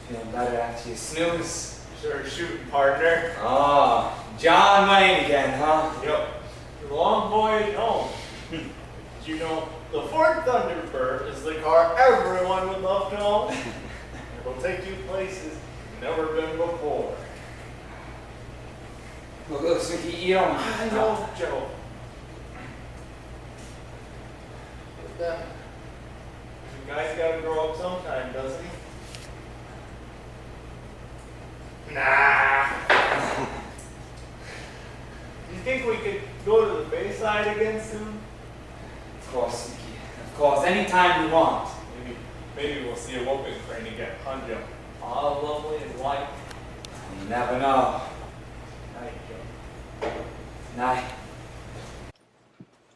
Feeling better after you snooze? Sure, shooting partner. Oh, John Wayne again, huh? Yep. The long voyage home. Did you know the Ford Thunderbird is the car everyone would love to own? It'll take you places you've never been before. Look, Sneaky, you don't... I know, Joe. But then, the guy's gotta grow up sometime, doesn't he? Nah. Do you think we could go to the Bayside again soon? Of course, Sneaky. Of course, anytime you want. Maybe we'll see a whooping crane again, huh, Joe? All lovely and white. You never know. Night, Joe. Night.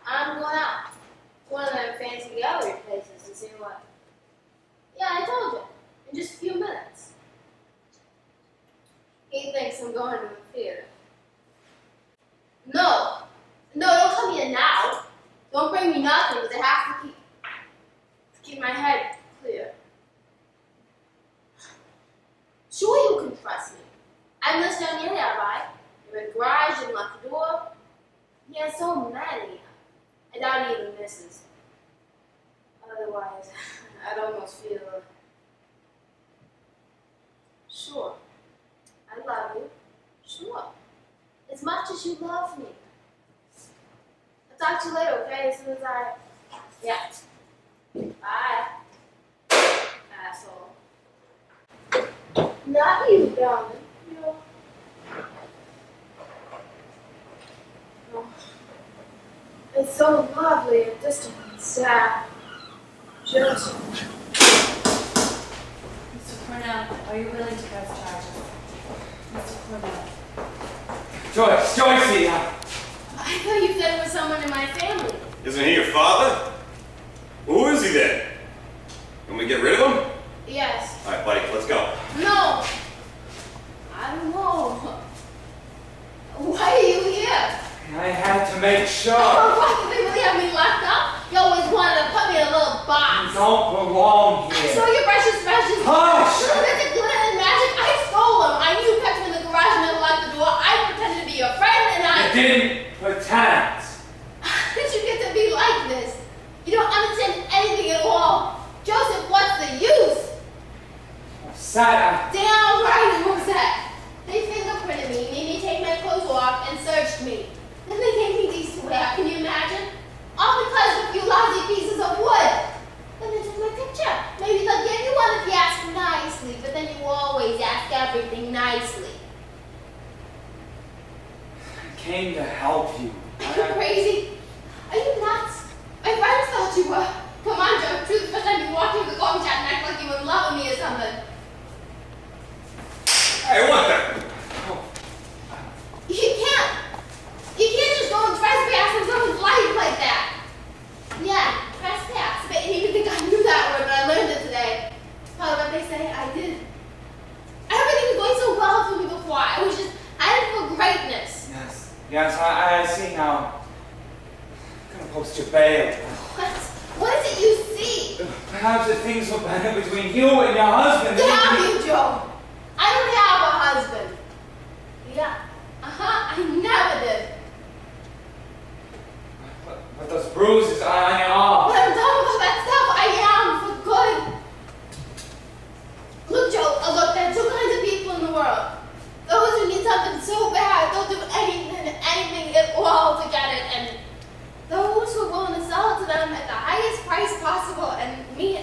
I'm going out. One of them fancy gallery places to see what. Yeah, I told you. In just a few minutes. He thinks I'm going to the theater. No, don't come here now. Don't bring me nothing, because I have to keep my head clear. Sure, you can trust me. I'm this young yet, have I? You're in the garage, you lock the door. He has so many. I doubt he even misses. Otherwise, I'd almost feel. Sure. I love you. Sure. As much as you love me. I'll talk to you later, okay? As soon as I... Yeah. Bye. Asshole. Not you, darling. You. Oh. It's so lovely and distant and sad. Joseph. Mr. Cornell, are you willing to press charges? Mr. Cornell. Joyce, I thought you said it was someone in my family. Isn't he your father? Who is he then? Can we get rid of him? Yes. All right, buddy, let's go. No. I don't know. Why are you here? I had to make sure. Oh, what? Did they really have me locked up? You always wanted to put me in a little You box. don't belong I here. saw your precious treasures. Hush! Lipstick, glitter, and magic. I stole them. I knew you kept them in the garage and never locked the door. I pretended to be your friend and I... You didn't pretend. How did you get to be like this? You don't understand anything at all. Joseph, what's the use? Sad. Damn right, Jose. They fingerprinted me, made me take my clothes off, and searched me. Then they gave me these to wear. Can you imagine? All because of a few lousy pieces of wood. Then they took my picture. Maybe they'll give you one if you ask nicely, but then you always ask everything nicely. I came to help you. Are you crazy? Are you nuts? My friends thought you were. Come on, Joe. Truth, the first time you walked into the coffee shop and act like you were in love with me or something. Hey, what the? You can't just go and trespass in someone's life like that. Yeah, trespass. But you didn't think I knew that word, but I learned it today. Probably what they say, I did. Everything was going so well for me before. I was just headed for greatness. Yes, I see now. I'm gonna post your bail. What is it you see? Perhaps if things were better between you and your husband. Damn you, Joe. I don't have a husband. Yeah. I never did. But those bruises on your arm. But I'm done with all that stuff. I am for good. Look, Joe, look, there are two kinds of people in the world. Those who need something so bad, they'll do anything at all to get it, and those who are willing to sell it to them at the highest price possible, and me.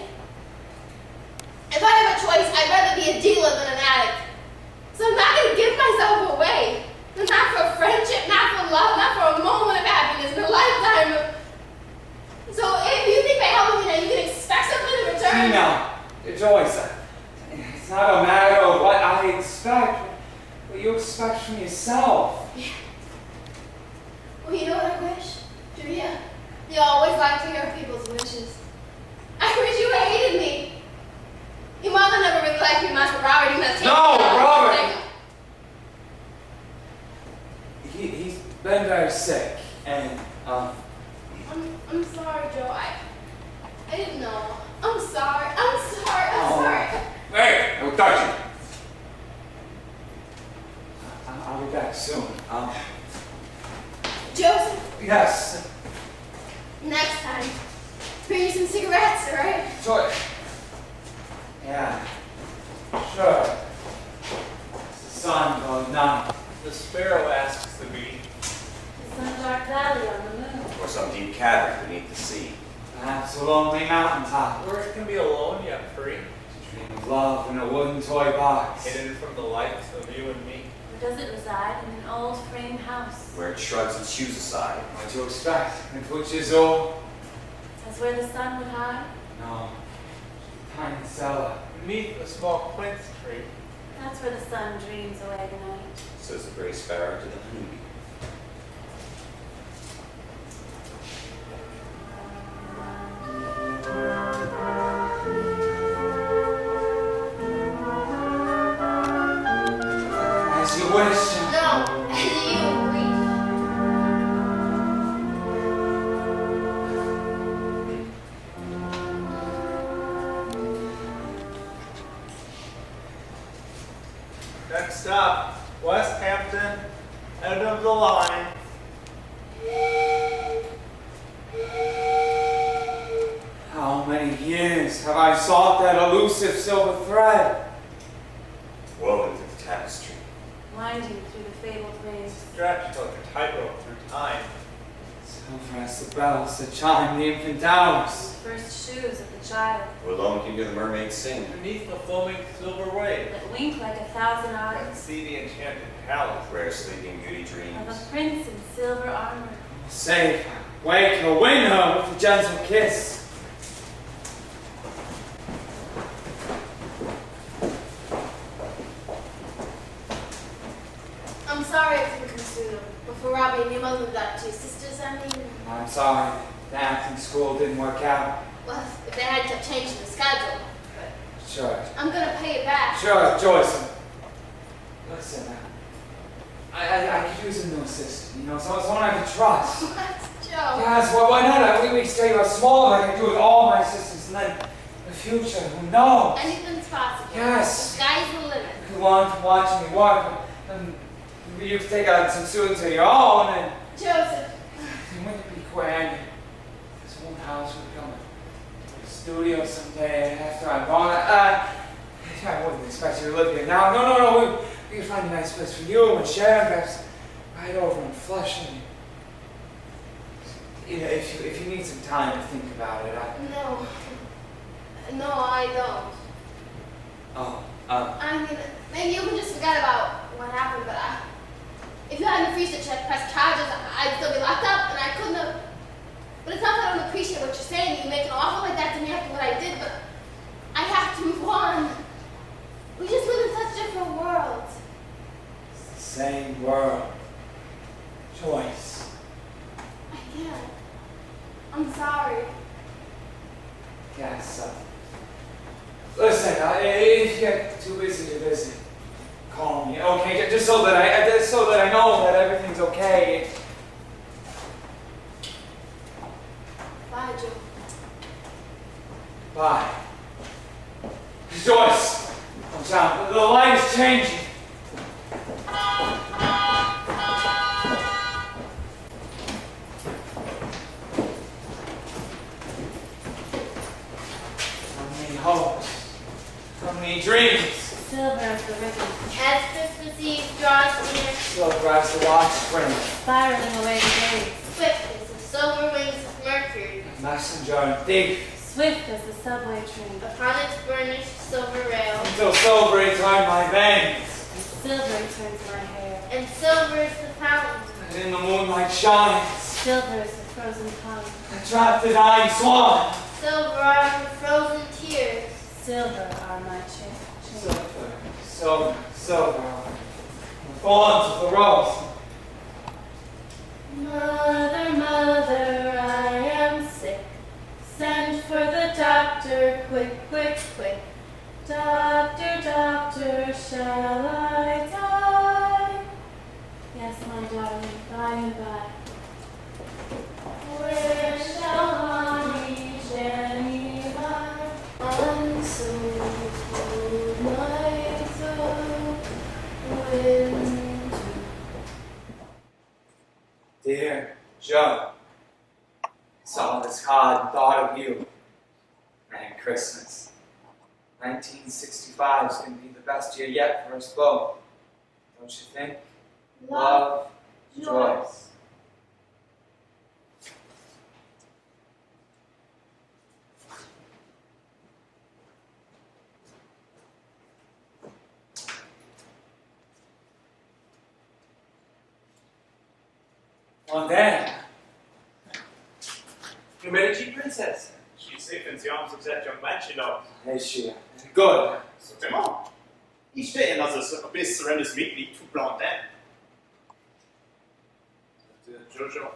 If I have a choice, I'd rather be a dealer than an addict. So I'm not going to give myself away. Not for friendship, not for love, not for a moment of happiness, in a lifetime of... So if you think by helping me now, you can expect something in return? Tina, Joyce, it's not a matter of what I expect, but what you expect from yourself. Yeah. Well, you know what I wish, Julia? You always like to hear people's wishes. I wish you hated me. Your mother never really like you must Robert, you must take No, me out. Robert! He's been very sick, and, I'm sorry, Joe. I didn't know. I'm sorry. I'm sorry. Hey, don't touch you. I'll be back soon. Joseph, Yes. next time, bring you some cigarettes, alright? Sure. Yeah. Sure. It's the sun going down. The sparrow asks to be. Some dark valley on the moon. Or some deep cavern beneath the sea. Perhaps a lonely mountaintop. Where it can be alone yet free, To dream of love in a wooden toy box. hidden from the lights of you and me. Or does it reside in an old frame house? Where it shrugs its shoes aside. What to expect? And which is all? That's where the sun would hide? No. Tiny cellar. Beneath a small quince tree. That's where the sun dreams away the night. Says the gray sparrow to the honeybee. As you wish. No, as you wish. Next stop, West Hampton, end of the line. How many years have I sought that elusive silver thread? Woven through the tapestry. Winding through the fabled ways. Stretched like a tightrope through time. Silver as the bells that chime the infant hours. The first shoes of the child. Who alone can hear the mermaid sing. Beneath the foaming silver wave. That wink like 1,000 And eyes. see the enchanted palace. Where sleeping beauty Of dreams. a prince in silver armor. Save her, wake her, win her with a gentle kiss. I'm sorry I couldn't come sooner. Before Robbie and your mother got two sisters, I mean. I'm sorry, the acting school didn't work out. Well, if they had kept changing the schedule. But Sure. I'm gonna pay it back. Sure, Joyce. Listen, I could use a new assistant, someone I could trust. What, Joe? Yes, well, why not? We stay small, like I do with all my assistants, and then the future, who knows? Anything's possible. Yes. The sky's the limit. If you want to watch me work, then you take out some students of your own, and Joseph. wouldn't it be grand? This one house would become a studio someday after I'm gone. I wouldn't expect you to live here now. No. We could find a nice place for you and Sharon, perhaps right over in Flushing. If you need some time to think about it, No, I don't. I mean, maybe you can just forget about what happened, but if you hadn't refused to press charges, I'd still be locked up, and I couldn't have. But it's not that I don't appreciate what you're saying. You make an offer like that to me after what I did, but I have to move on. We just live in such different worlds. it's the same world. Choice. I can't. I'm sorry. Yes. Listen, if you get too busy to visit, call me, okay? Just so that I know that everything's okay. Bye, Joe. Bye. Joyce! Oh, John, the light is changing. How many hopes? How many dreams? Silver as the ribbon. As Christmas Eve draws near, Still drives the watch spring. Spiraling away the days. swift as the silver wings of Mercury, Messenger and thief. Swift as the subway train. upon its burnished silver rail, Until silver turn my veins. And silver turns my hair. and silver is the fountain. And in the moonlight shines. Silver is the frozen tongue. I trapped the dying swan. Silver are the frozen tears. Silver are my chain. Silver. The thorns of the rose. Mother, mother, I am sick. Send for the doctor, quick, quick, quick. Doctor, shall I die? Yes, my darling, by and by. Where shall honey Jenny lie? On so cold nights of winter. Dear Joe, I saw this card and thought of you. And Christmas. 1965 is going to be the best year yet for us both. Don't you think? Love, Joyce. Blondin. Your Medici Princess. She's safe in the arms of that young man she loves. Is she? Good. Certainement. Each day another abyss surrenders meekly to Blondin. But Jojo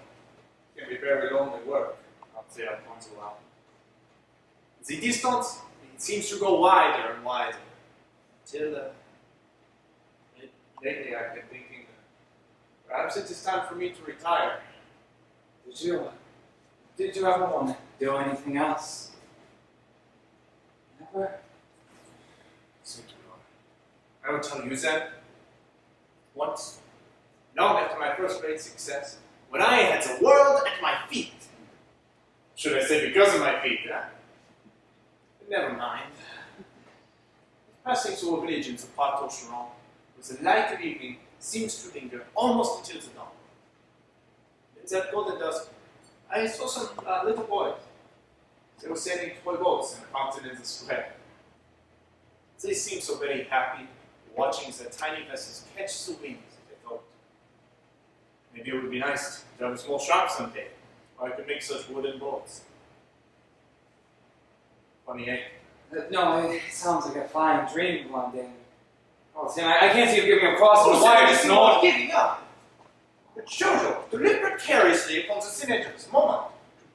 can be very lonely work out there once in a while. The distance, it seems to go wider and wider. Until lately I've been thinking perhaps it is time for me to retire. Did you ever want to do anything else? Never? I will tell you that once, long after my first great success, when I had the world at my feet. Should I say because of my feet, huh? But never mind. Passing through a village in the Plateau Chiron, with the light of evening seems to linger almost until the dawn. In that golden dusk, I saw some little boys. They were sailing toy boats in a fountain in the square. They seemed so very happy, watching their tiny vessels catch the winds, I thought. Maybe it would be nice to have a small shop someday, where I could make such wooden boats. Funny, eh? No, it sounds like a fine dream, Blondin. Oh, Tim, I can't see you giving a cross on the wire, just not giving up. But Jojo, to live precariously upon the signature moment,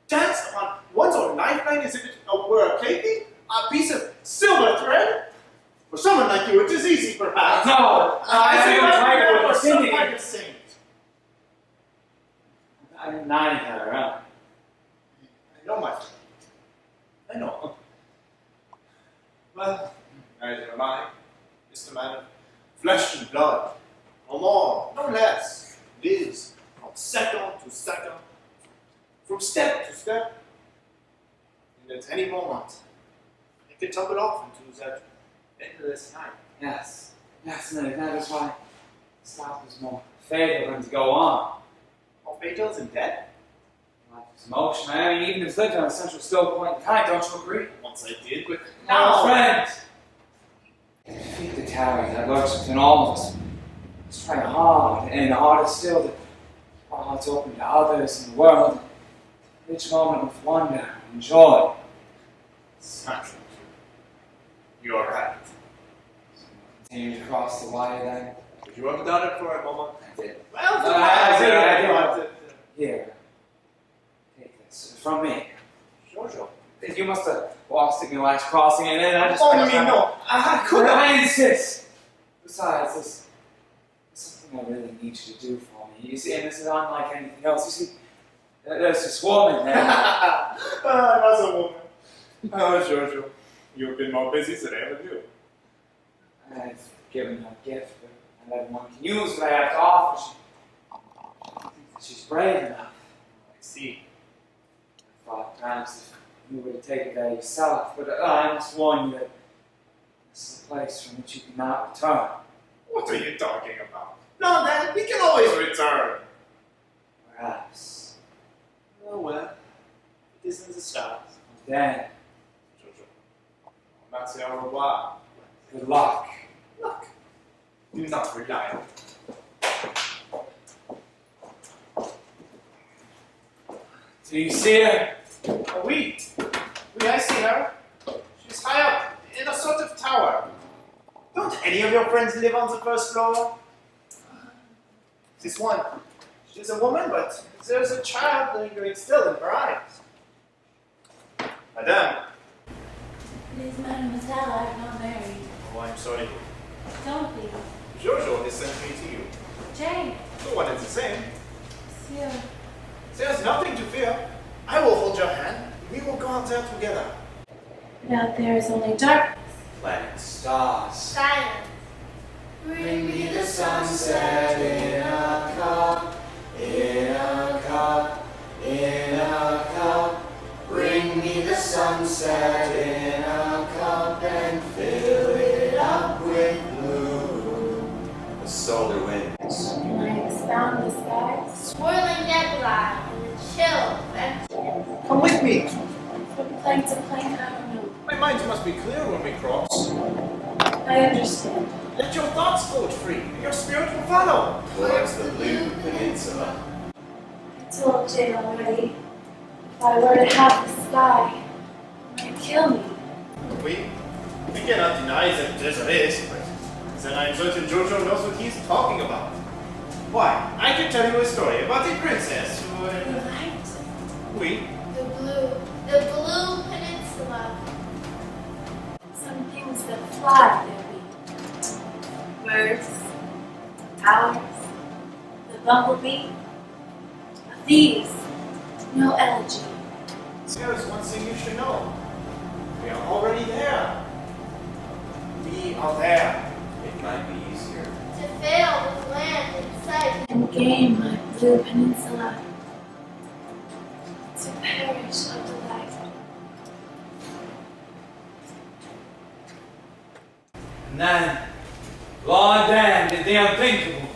to dance upon one's own lifeline as if it were a plaything, a piece of silver thread. For someone like you, it is easy, perhaps. No, I don't try to for some singing. kind of saint. I'm not her, huh? I know, my friend. I know. Well, neither am I. Just a man of flesh and blood. No more, no less. Lives from second to second, from step to step. And at any moment, I can tumble off into that endless night. Yes, and that is why stop is more fatal than to go on. More fatal than death? Life is motion. I mean, even if it's lived on a central still point in time, don't you agree? Once I did, but Now, friend! Defeat the terror that lurks within all of us. Let's try hard, and harder still to keep our hearts open to others in the world. Each moment with wonder and joy. It's not true. You are right. So continue to cross the wire then. Would you have done it for a moment? I did. Well, I did. Here. Take this. From me. Jojo. You must have lost it in your last crossing, and then I just... Oh, I mean, no. I couldn't. I insist. Besides, there's something I really need you to do for me. You see, and this is unlike anything else. You see, there's this woman there. I was a woman. Oh, Jojo. You've been more busy than I ever knew. I've given her a gift, but not everyone can use what I have to offer. She's brave enough. I see. I thought perhaps if you were to take it there yourself, but I must warn you that this is a place from which you cannot return. What are you talking about? No, Dad, we can always return. Perhaps. Oh, well. It is in the stars. Then, Jojo. On va dire au revoir. good luck. Look. Do not rely on it. Do you see her? Oh, oui, I see her. She's high up, in a sort of tower. Don't any of your friends live on the first floor? This one. She's a woman, but there's a child lingering still in her eyes. Madame. Please, mademoiselle, I'm not married. Oh, I'm sorry. Don't be. Jojo has sent me to you. Jane. The one is the same. Monsieur. There's nothing to fear. I will hold your hand. We will go out there together. But out there is only darkness. Planets. Stars. Silence. Bring me the sunset in a cup, in a cup, in a cup. Bring me the sunset in a cup and fill it up with blue. The solar winds. Can I expound the skies? Swirling nebulae in the chill of emptiness. Come with me. From plane to plane, I don't know. My mind must be clear when we cross. I understand. Let your thoughts float free, and your spirit will follow. Towards the blue peninsula. I told Jane already. If I were to have the sky, it might kill me. We cannot deny that there's a risk, but then I'm certain Jojo knows what he's talking about. Why, I can tell you a story about a princess who... The light. The blue peninsula. Some things that fly their wings. Birds, owls, the bumblebee. Of these, no elegy. There's one thing you should know. We are already there. We are there. It might be easier. To fail with land in sight. And gain my blue peninsula. To perish of delight. And then, Blondin did the unthinkable,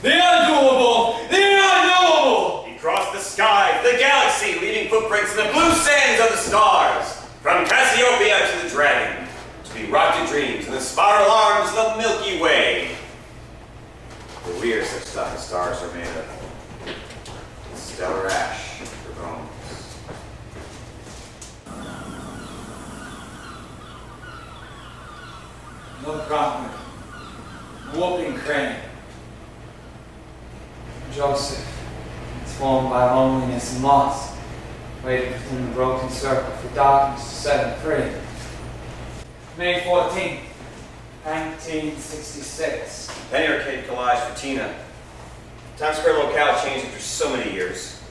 the undoable, the unknowable. He crossed the sky, the galaxy, leaving footprints in the blue sands of the stars. From Cassiopeia to the Dragon, to the rocket dreams and the spiral arms of the Milky Way. For we are such stuff as stars are made of. Stellar ash for bones. No problem. Whooping crane. Joseph, transformed by loneliness and loss, waited within the broken circle for darkness to set him free. May 14th, 1966. Penny Arcade collage for Tina. Times Square locale changed after so many years.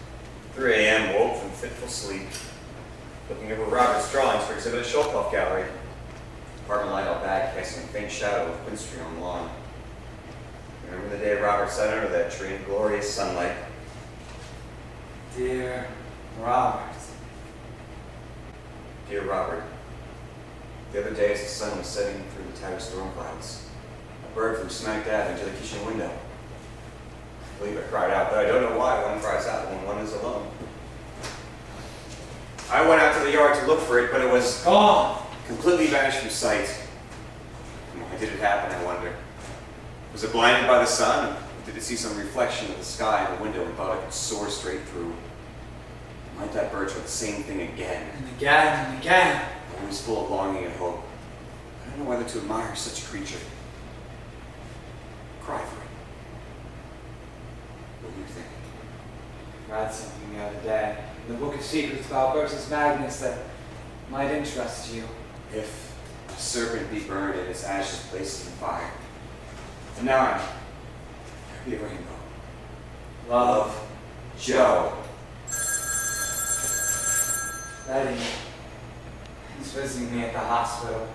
3 a.m. woke from fitful sleep, looking over Robert's drawings for exhibit at Sholkoff Gallery. Apartment light out back, casting a faint shadow of Quinn Street on the lawn. Remember the day Robert sat under that tree in glorious sunlight? Dear Robert. Dear Robert, the other day as the sun was setting through the tattered storm clouds, a bird flew smack dab into the kitchen window. I believe I cried out, but I don't know why one cries out when one is alone. I went out to the yard to look for it, but it was Gone. completely vanished from sight. And why did it happen, I wonder? Was it blinded by the sun? Or did it see some reflection of the sky in the window and thought it could soar straight through? Might that bird try the same thing again? And again and again. Always full of longing and hope. I don't know whether to admire such a creature. Cry for it. What do you think? I read something the other day in the Book of Secrets about Ursus Magnus that might interest you. If a serpent be burned and its ashes placed in fire, and now there be a rainbow. Love, Joe. Betty, he's visiting me at the hospital.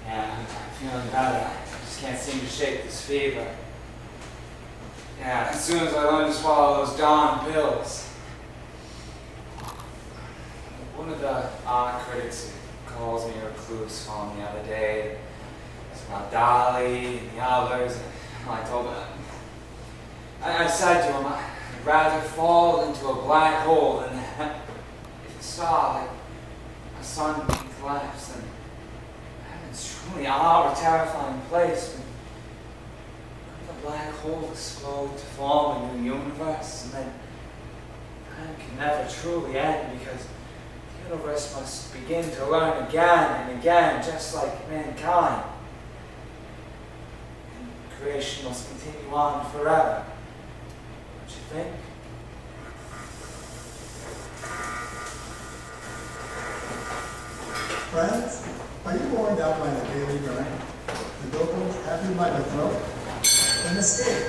Yeah, I'm feeling better. I just can't seem to shake this fever. Yeah, as soon as I learn to swallow those darn pills. One of the art critics who calls me a recluse phoned the other day. It's about Dolly and the others. And I told him, I said to him, I'd rather fall into a black hole than if a star like a sun can collapse. And it's truly a terrifying place. But the black hole explode to form a new universe, and then time can never truly end because the universe must begin to learn again and again, just like mankind. And creation must continue on forever. Don't you think? Friends, are you worn down by the daily grind? local happy microphone. A mistake.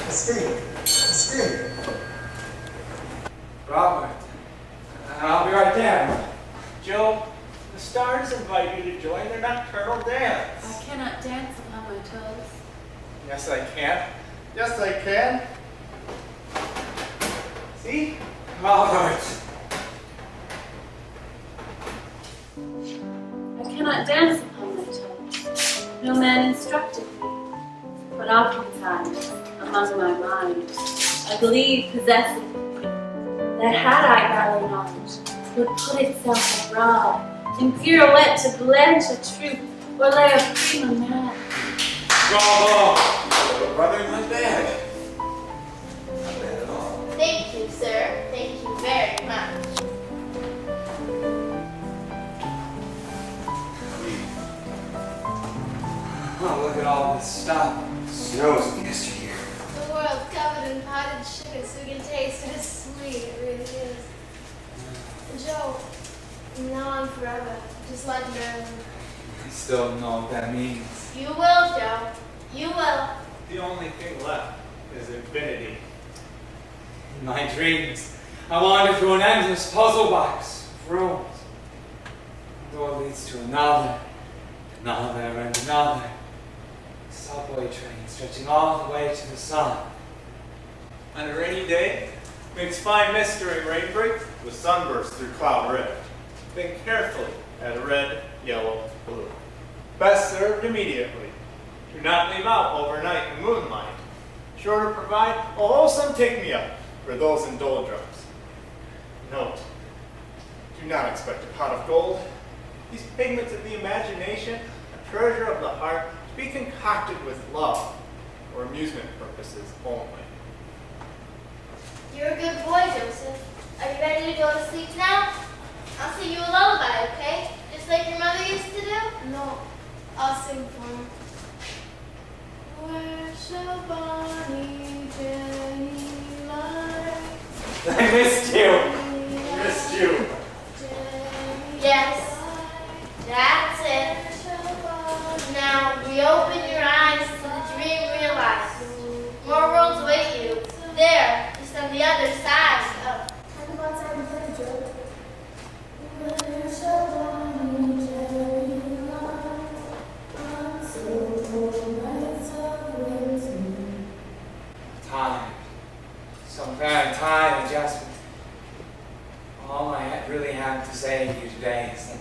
Mistake. Mistake. Robert, I'll be right there. Joe, the stars invite you to join their nocturnal dance. I cannot dance upon my toes. Yes, I can. Yes, I can. See? Robert. I cannot dance upon my toes. No man instructed me. But oftentimes, among my mind, I believe possessing that had I ballet knowledge, would put itself abroad in pirouette to blench a truth or lay a prima man. Bravo! Brother, not bad. Not bad at all. Thank you, sir. Thank you very much. Oh, look at all this stuff. Snow's against you here. The world's covered in potted sugar, so we can taste it. It's sweet, it really is. Joe, from now on forever, just like Marilyn. I still don't know what that means. You will, Joe. You will. The only thing left is infinity. In my dreams, I wander through an endless puzzle box of rooms. One door leads to another, another, and another. Subway train stretching all the way to the sun. On a rainy day, mix fine mist during rain break with sunburst through cloud rift. Think carefully at red, yellow, blue. Best served immediately. Do not leave out overnight in moonlight. Sure to provide a wholesome take-me-up for those in doldrums. Note, do not expect a pot of gold. These pigments of the imagination, a treasure of the heart, to be concocted with love or amusement purposes only. You're a good boy, Joseph. Are you ready to go to sleep now? I'll sing you a lullaby, okay? Just like your mother used to do? No. I'll sing for her. Where shall Bonnie Jenny lie? I missed you. Missed you. Yes, that's it. Now reopen your eyes to the dream realized. More worlds await you. There, just on the other side of. Time to go outside and play, Joe. Where shall Bonnie Jenny lie? Until nights of winter. Tired. So very tired, Jasper. All I really have to say to you today is that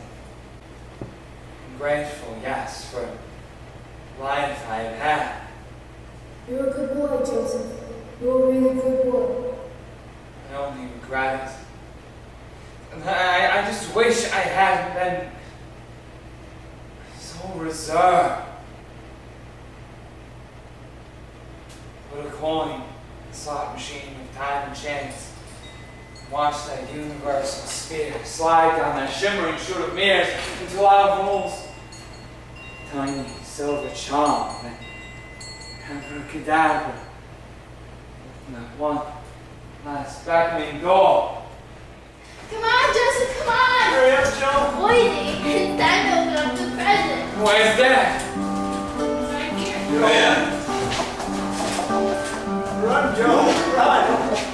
I'm grateful, yes, for the life I have had. You're a good boy, Joseph. You're a really good boy. I only regret it. And I just wish I hadn't been so reserved. Put a coin in the slot machine of time and chance. Watch that universal sphere slide down that shimmering chute of mirrors until out rolls tiny silver charm and abracadabra. Open that one last beckoning door. Come on, Joseph, come on! Hurry up, Joe. Boydie, it's time to open up the present. Where's Dad? Right here. Man. Run, Joe, run.